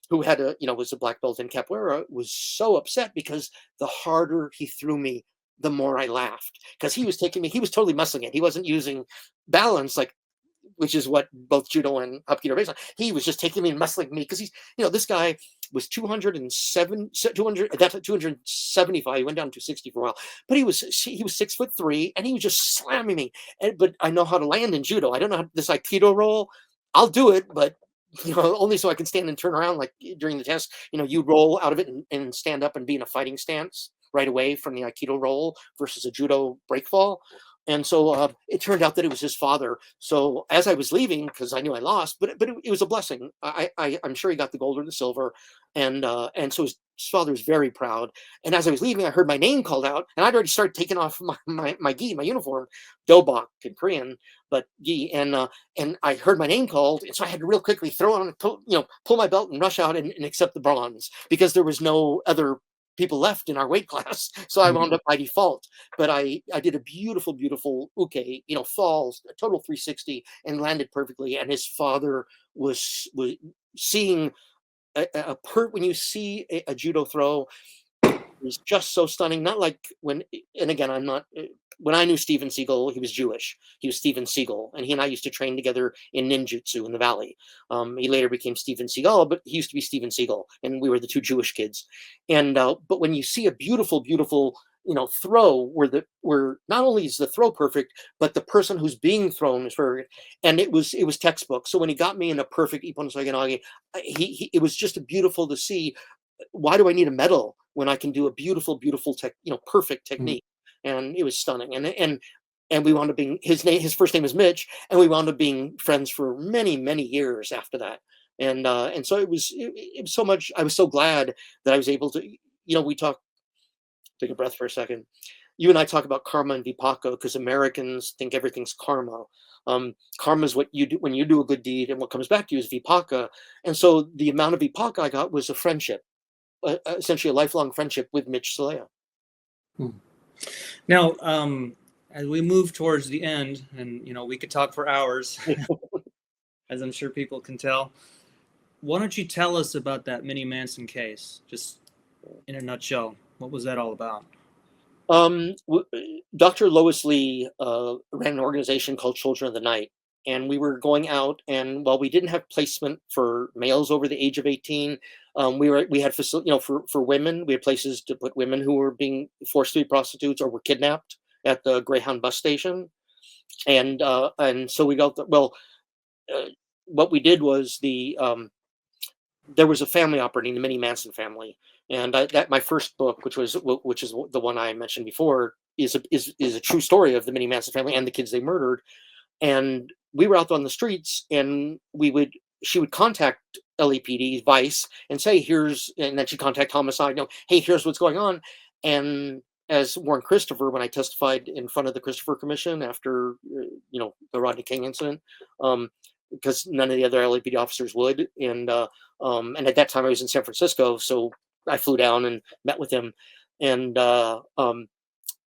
who had was a black belt in capoeira, was so upset because the harder he threw me, the more I laughed, because he was taking me, he was totally muscling it. He wasn't using balance, like, which is what both judo and hapkido are based on. He was just taking me and muscling me because he's, this guy was 207, 200, that's 275. He went down to 60 for a while, but he was 6'3", and he was just slamming me. But I know how to land in judo. I don't know how this aikido roll. I'll do it, but only so I can stand and turn around, like during the test. You roll out of it and stand up and be in a fighting stance right away from the aikido roll versus a judo break fall. And so it turned out that it was his father. So as I was leaving, because I knew I lost, but it was a blessing. I'm sure he got the gold or the silver, and so his father was very proud. And as I was leaving, I heard my name called out, and I'd already started taking off my gi, my uniform, dobok in Korean, but gi, and I heard my name called, and so I had to real quickly throw on, pull my belt and rush out and accept the bronze, because there was no other people left in our weight class. So I wound up by default. But I did a beautiful, beautiful uke, falls, a total 360, and landed perfectly. And his father was seeing when you see a judo throw, was just so stunning. Not like when, and again, I'm not, when I knew Steven Seagal, he was Jewish. He was Steven Seagal, and he and I used to train together in ninjutsu in the valley. He later became Steven Seagal, but he used to be Steven Seagal, and we were the two Jewish kids. And but when you see a beautiful, beautiful, throw where not only is the throw perfect, but the person who's being thrown is perfect, and it was textbook. So when he got me in a perfect Ippon Seoinage, it was just beautiful to see. Why do I need a medal when I can do a beautiful, beautiful perfect technique? And it was stunning. And we wound up being, his first name is Mitch, and we wound up being friends for many, many years after that. And so it was so much. I was so glad that I was able to, we talk, take a breath for a second. You and I talk about karma and vipaka because Americans think everything's karma. Karma is what you do when you do a good deed, and what comes back to you is vipaka. And so the amount of vipaka I got was a friendship, essentially a lifelong friendship with Mitch Salea. Now, as we move towards the end, and we could talk for hours, as I'm sure people can tell. Why don't you tell us about that Minnie Manson case, just in a nutshell? What was that all about? Dr. Lois Lee ran an organization called Children of the Night, and we were going out, and while we didn't have placement for males over the age of 18, we had facility, for women. We had places to put women who were being forced to be prostitutes or were kidnapped at the Greyhound bus station, and so we got what we did was there was a family operating, the Minnie Manson family, and that my first book, which is the one I mentioned before, is a true story of the Minnie Manson family and the kids they murdered. And we were out on the streets, and she would contact LAPD, Vice, and say, and then she'd contact Homicide, hey, here's what's going on. And as Warren Christopher, when I testified in front of the Christopher Commission after, the Rodney King incident, because none of the other LAPD officers would, and at that time I was in San Francisco, so I flew down and met with him. And the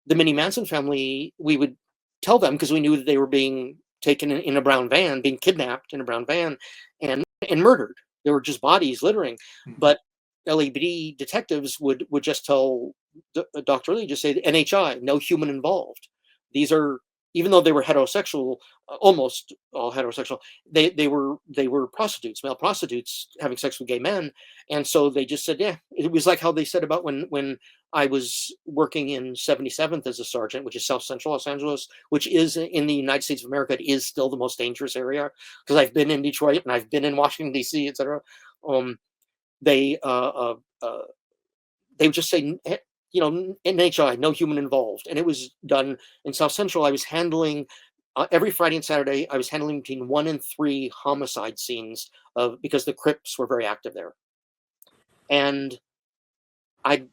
Minnie Manson family, we would tell them, because we knew that they were being taken in a brown van, being kidnapped in a brown van, and murdered. There were just bodies littering. But LAPD detectives would just tell Dr. Lee, just say the NHI, no human involved. These are, even though they were heterosexual, almost all heterosexual, they were prostitutes, male prostitutes having sex with gay men. And so they just said, yeah, it was like how they said about when I was working in 77th as a sergeant, which is South Central Los Angeles, which is in the United States of America. It is still the most dangerous area because I've been in Detroit and I've been in Washington D.C., etc. Um, they they would just say, NHI, no human involved, and it was done in South Central. I was handling every Friday and Saturday. I was handling between 1 and 3 homicide scenes because the Crips were very active there, and I,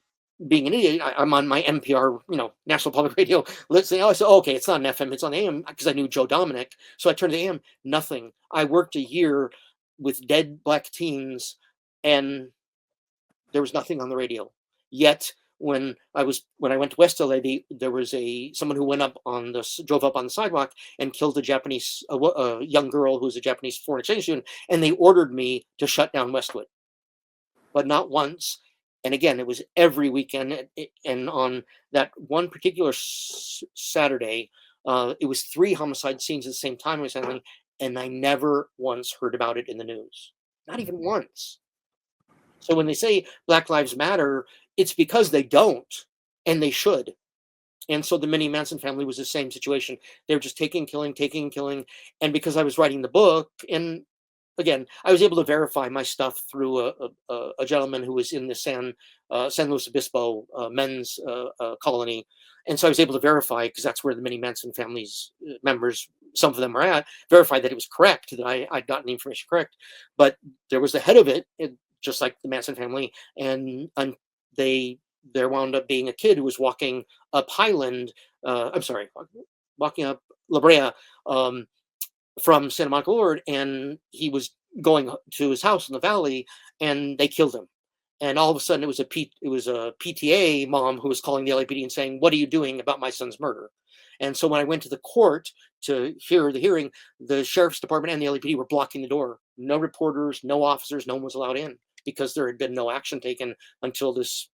being an idiot, I'm on my NPR, National Public Radio, listening. I said, okay, it's not an FM, it's on AM, because I knew Joe Dominic. So I turned to AM, nothing. I worked a year with dead black teens, and there was nothing on the radio. Yet when I went to West LA, there was someone who drove up on the sidewalk and killed a young girl who was a Japanese foreign exchange student, and they ordered me to shut down Westwood, but not once. And again, it was every weekend. And on that one particular Saturday, it was 3 homicide scenes at the same time I was handling, and I never once heard about it in the news. Not even once. So when they say Black Lives Matter, it's because they don't, and they should. And so the Minnie Manson family was the same situation. They were just taking and killing. And because I was writing the book, and again, I was able to verify my stuff through a gentleman who was in the San Luis Obispo men's colony. And so I was able to verify, because that's where the Minnie Manson family's members, some of them were at, verify that it was correct, that I'd gotten the information correct. But there was the head of it, just like the Manson family, and there wound up being a kid who was walking up Highland, walking up La Brea, from Santa Monica Boulevard, and he was going to his house in the valley, and they killed him. And all of a sudden, it was a PTA mom who was calling the LAPD and saying, "What are you doing about my son's murder?" And so when I went to the court to hear the hearing, the sheriff's department and the LAPD were blocking the door. No reporters, no officers, no one was allowed in, because there had been no action taken until this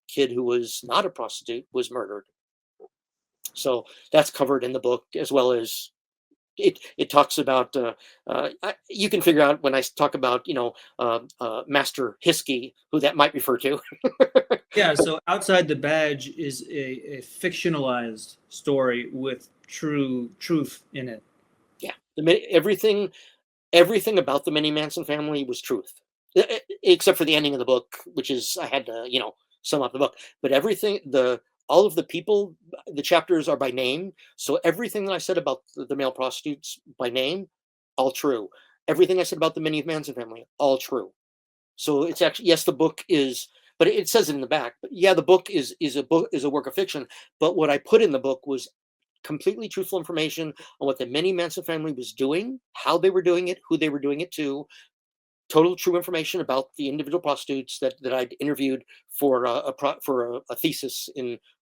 kid who was not a prostitute was murdered. So that's covered in the book, as well as it talks about, you can figure out when I talk about, Master Hiskey, who that might refer to. Yeah, so Outside the Badge is a fictionalized story with truth in it. Yeah, everything about the Minnie Manson family was truth, except for the ending of the book, which is, I had to, sum up the book. But all of the people, the chapters are by name. So everything that I said about the male prostitutes by name, all true. Everything I said about the Minnie Manson family, all true. So it's actually, yes, the book is, but it says it in the back. But yeah, the book is a work of fiction. But what I put in the book was completely truthful information on what the Minnie Manson family was doing, how they were doing it, who they were doing it to. Total true information about the individual prostitutes that I'd interviewed for a thesis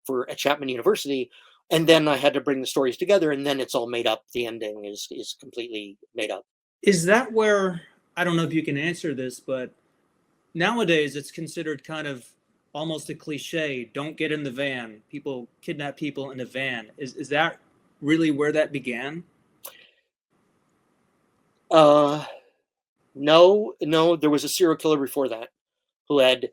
for at Chapman University, and then I had to bring the stories together, and then it's all made up. The ending is completely made up. Is that where, I don't know if you can answer this, but nowadays it's considered kind of almost a cliche, don't get in the van. People kidnap people in a van. Is that really where that began? No, there was a serial killer before that who had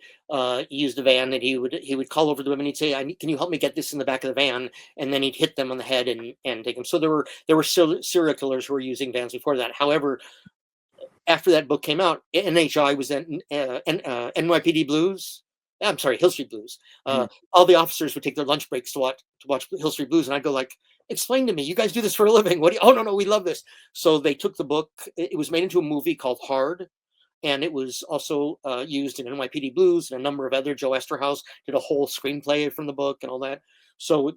used a van, and he would call over to them and he'd say, "Can you help me get this in the back of the van?" And then he'd hit them on the head and take them. So there were still serial killers who were using vans before that. However, after that book came out, NHI was then NYPD Blues. I'm sorry, Hill Street Blues. All the officers would take their lunch breaks to watch Hill Street Blues, and I'd go like, "Explain to me, you guys do this for a living? What? Oh no, we love this." So they took the book. It was made into a movie called Hard, and it was also used in NYPD Blues and a number of other. Joe Esterhaus did a whole screenplay from the book and all that. So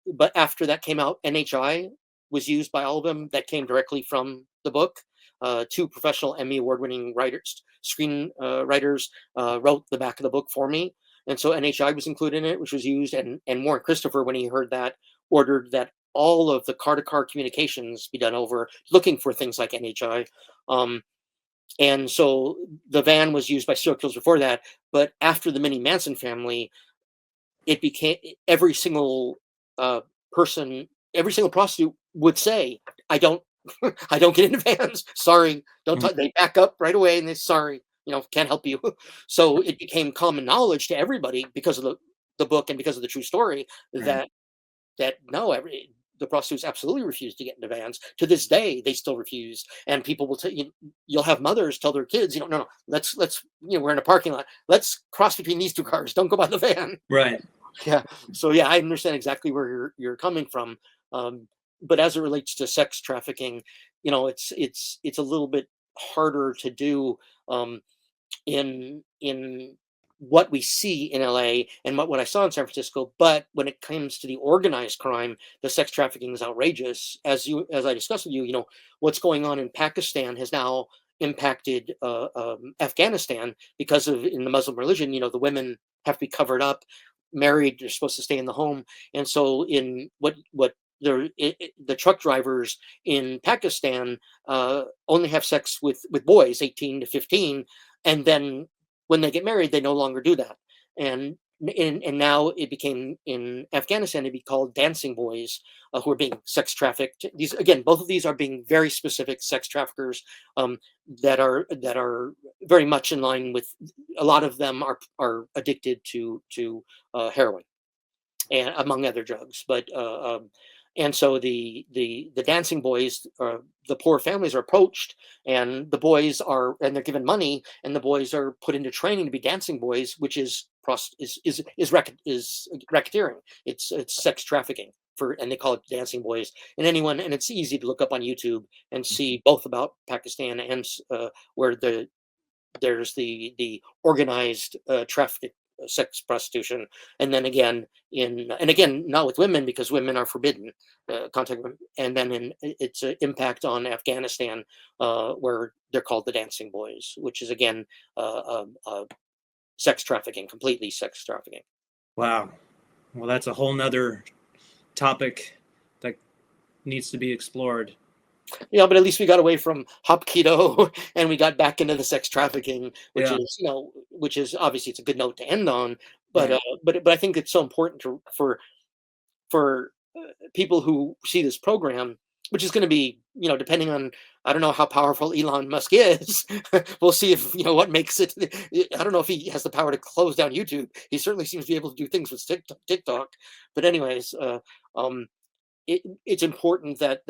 but after that came out, NHI was used by all of them. That came directly from the book. 2 professional Emmy award-winning screenwriters wrote the back of the book for me, and so NHI was included in it, which was used. And Warren Christopher, when he heard that, ordered that all of the car-to-car communications be done over, looking for things like NHI. And so the van was used by serial killers before that, but after the Minnie Manson family, it became every single person, every single prostitute would say, "I don't get into vans. Sorry, don't." They back up right away and they, "Sorry, can't help you." So it became common knowledge to everybody because of the book and because of the true story, Right. that no, the prostitutes absolutely refuse to get into vans. To this day, they still refuse. And people will tell you, you'll have mothers tell their kids, no, no, let's, we're in a parking lot. Let's cross between these two cars. Don't go by the van. Right. Yeah. So yeah, I understand exactly where you're coming from. Um, but as it relates to sex trafficking, it's a little bit harder to do. In what we see in LA and what I saw in San Francisco. But when it comes to the organized crime, the sex trafficking is outrageous. As I discussed with you, what's going on in Pakistan has now impacted Afghanistan because of in the Muslim religion. The women have to be covered up, married. They're supposed to stay in the home, and so in what the truck drivers in Pakistan only have sex with boys 18 to 15, and then when they get married they no longer do that. And now it became in Afghanistan to be called dancing boys, who are being sex trafficked. These again, both of these are being very specific sex traffickers, that are very much in line with a lot of them are addicted to heroin and among other drugs. But and so the dancing boys, the poor families are approached, and they're given money, and the boys are put into training to be dancing boys, which is racketeering. It's sex trafficking and they call it dancing boys. And it's easy to look up on YouTube and see both about Pakistan and where there's the organized traffic, sex prostitution, and then again not with women because women are forbidden contact women. And then its impact on Afghanistan, where they're called the dancing boys, which is again sex trafficking, completely sex trafficking. Wow. Well, that's a whole nother topic that needs to be explored. But at least we got away from hop keto and we got back into the sex trafficking, which Yeah. is obviously it's a good note to end on. But Right. but I think it's so important for people who see this program, which is going to be, depending on, I don't know how powerful Elon Musk is. We'll see if, what makes it. I don't know if he has the power to close down YouTube. He certainly seems to be able to do things with TikTok. But anyways, it's important that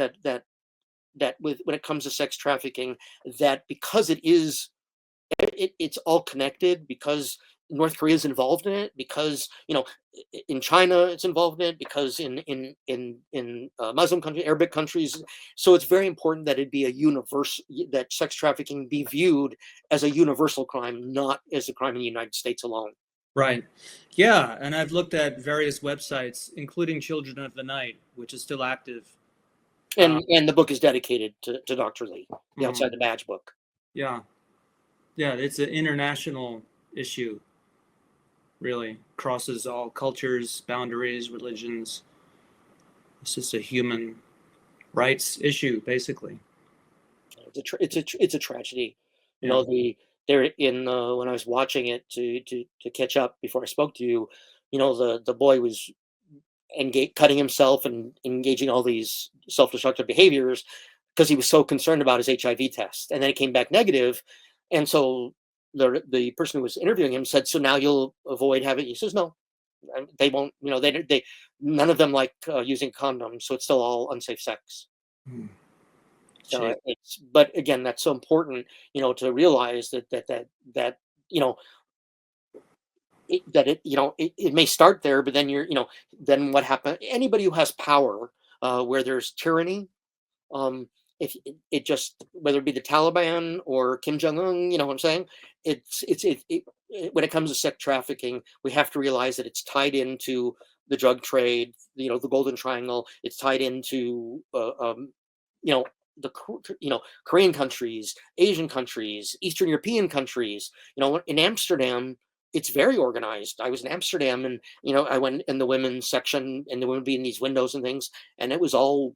when it comes to sex trafficking, that because it's all connected, because North Korea is involved in it, because in China it's involved in it, because in Muslim countries, Arabic countries. So it's very important that it be that sex trafficking be viewed as a universal crime, not as a crime in the United States alone. Right. Yeah, and I've looked at various websites, including Children of the Night, which is still active. Uh, And the book is dedicated to Dr. Lee, the mhm. Outside the Badge book. Yeah. Yeah, it's an international issue, really. Crosses all cultures, boundaries, religions. It's just a human rights issue, basically. It's a tragedy. You Yeah. know, there in when I was watching it to catch up before I spoke to you, the boy was cutting himself and engaging all these self-destructive behaviors because he was so concerned about his HIV test, and then it came back negative, and so the person who was interviewing him said, "So now you'll avoid having." He says, "No, they won't. They none of them like using condoms, so it's still all unsafe sex." Hmm. So Shame. but again, that's so important, to realize that you know, it may start there, but then then what happened? Anybody who has power, where there's tyranny, um, if it just whether it be the Taliban or Kim Jong Un, you know what I'm saying? When it comes to sex trafficking, we have to realize that it's tied into the drug trade, the Golden Triangle. It's tied into you know Korean countries, Asian countries, Eastern European countries. In Amsterdam, it's very organized. I was in Amsterdam, and I went in the women's section, and there would be in these windows and things, and it was all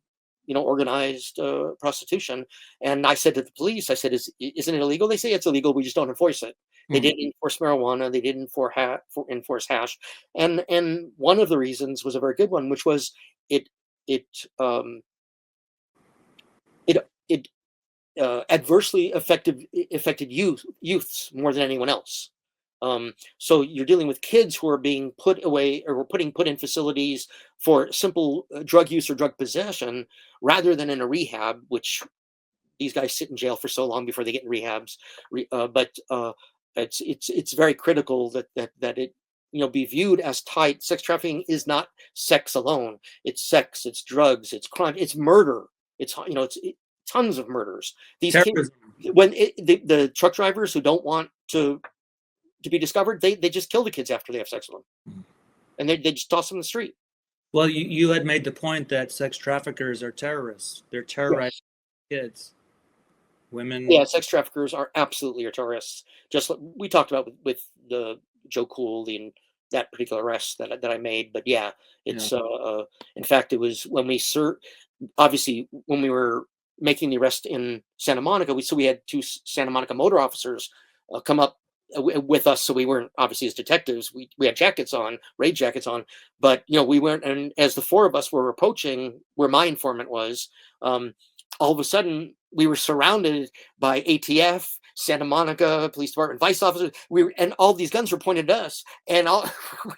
organized prostitution. And I said to the police, I said, isn't it illegal? They say it's illegal. We just don't enforce it. They Hmm. didn't enforce marijuana. They didn't enforce hash. And one of the reasons was a very good one, which was it it um, it adversely affected youths more than anyone else. So you're dealing with kids who are being put away or put in facilities for simple drug use or drug possession, rather than in a rehab, which these guys sit in jail for so long before they get in rehabs. But it's very critical that it be viewed as tight. Sex trafficking is not sex alone. It's sex. It's drugs. It's crime. It's murder. Tons of murders. These kids, Terrorism. when the truck drivers who don't want to be discovered, they just kill the kids after they have sex with them, and they just toss them in the street. Well, you had made the point that sex traffickers are terrorists. They're terrorizing Yes. kids, women. Yeah, sex traffickers are absolutely terrorists. Just like we talked about with the Joe Cool, that particular arrest that I made. But yeah, Yeah. it's in fact, it was when obviously when we were making the arrest in Santa Monica, we had two Santa Monica motor officers come up with us. So we weren't, obviously, as detectives, we had jackets on, raid jackets on, but we weren't. And as the four of us were approaching where my informant was, all of a sudden we were surrounded by ATF, Santa Monica Police Department, vice officers. And all these guns were pointed at us, and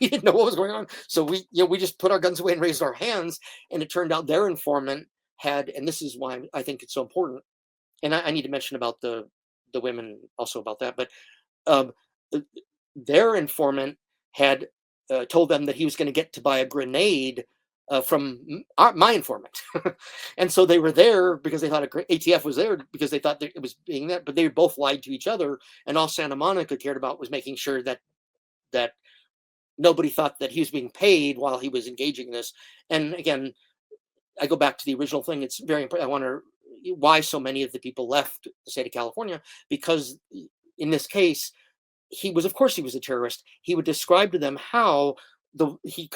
we didn't know what was going on. So we just put our guns away and raised our hands. And it turned out their informant had, and this is why I think it's so important. And I need to mention about the women also about that, but um, their informant had told them that he was going to get to buy a grenade from my informant. And so they were there because they thought ATF was there because they thought that it was being there, but they both lied to each other. And all Santa Monica cared about was making sure that nobody thought that he was being paid while he was engaging in this. And again, I go back to the original thing. It's very important. I wonder why so many of the people left the state of California, because in this case, of course he was a terrorist. He would describe to them how he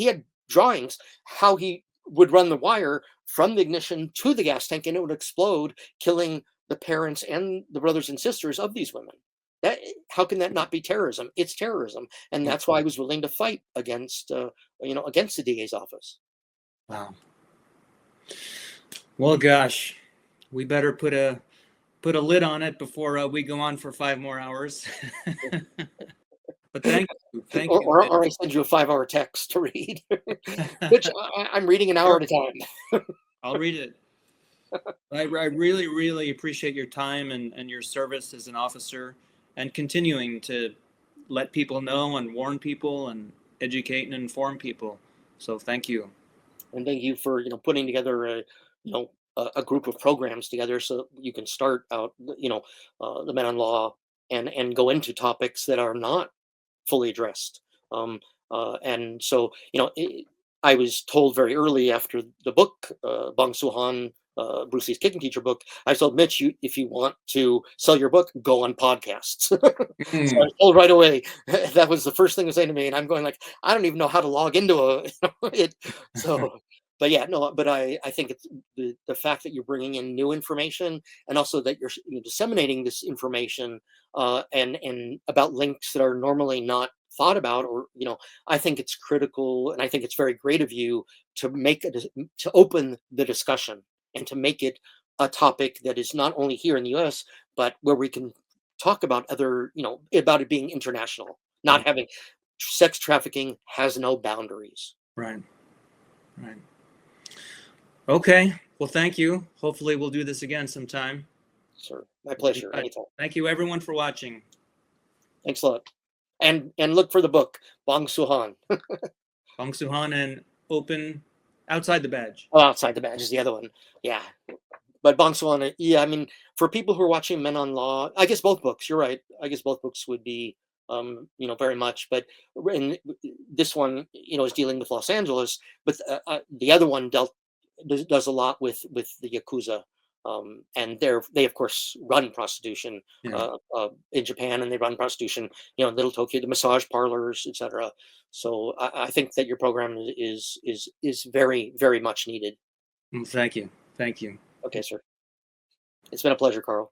had drawings how he would run the wire from the ignition to the gas tank, and it would explode, killing the parents and the brothers and sisters of these women. How can that not be terrorism? It's terrorism, and that's why I was willing to fight against against the DA's office. Wow. Well, gosh, we better put a lid on it before we go on for 5 more hours. But thank you. Or I send you a 5-hour text to read, which I'm reading an hour at a time. I'll read it. I really, really appreciate your time and your service as an officer, and continuing to let people know and warn people and educate and inform people. So thank you. And thank you for putting together a group of programs together so you can start out the Men on Law and go into topics that are not fully addressed. And so I was told very early after the book, Bong Soo-han, Bruce Lee's kicking teacher book, I told Mitch, if you want to sell your book, go on podcasts. So I was told right away. That was the first thing to say to me, and I'm going like, I don't even know how to log into it. So, but yeah, no, but I think it's the fact that you're bringing in new information, and also that you're disseminating this information and about links that are normally not thought about, or I think it's critical, and I think it's very great of you to to open the discussion and to make it a topic that is not only here in the U.S., but where we can talk about other, about it being international, not having sex trafficking has no boundaries. Right. Right. Okay. Well, thank you. Hopefully we'll do this again sometime. Sir, my pleasure. Anytime. Thank you, everyone, for watching. Thanks a lot. And look for the book, Bong Soo-han. Bong Soo-han and Open Outside the Badge. Oh, Outside the Badge is the other one. Yeah. But Bong Soo-han, yeah, I mean, for people who are watching Men on Law, I guess both books, you're right. I guess both books would be, very much. But in this one, is dealing with Los Angeles, but the other one does a lot with the Yakuza. And they of course run prostitution in Japan, and they run prostitution, in Little Tokyo, the massage parlors, etc. So I think that your program is very, very much needed. Thank you. Thank you. Okay, sir. It's been a pleasure, Carl.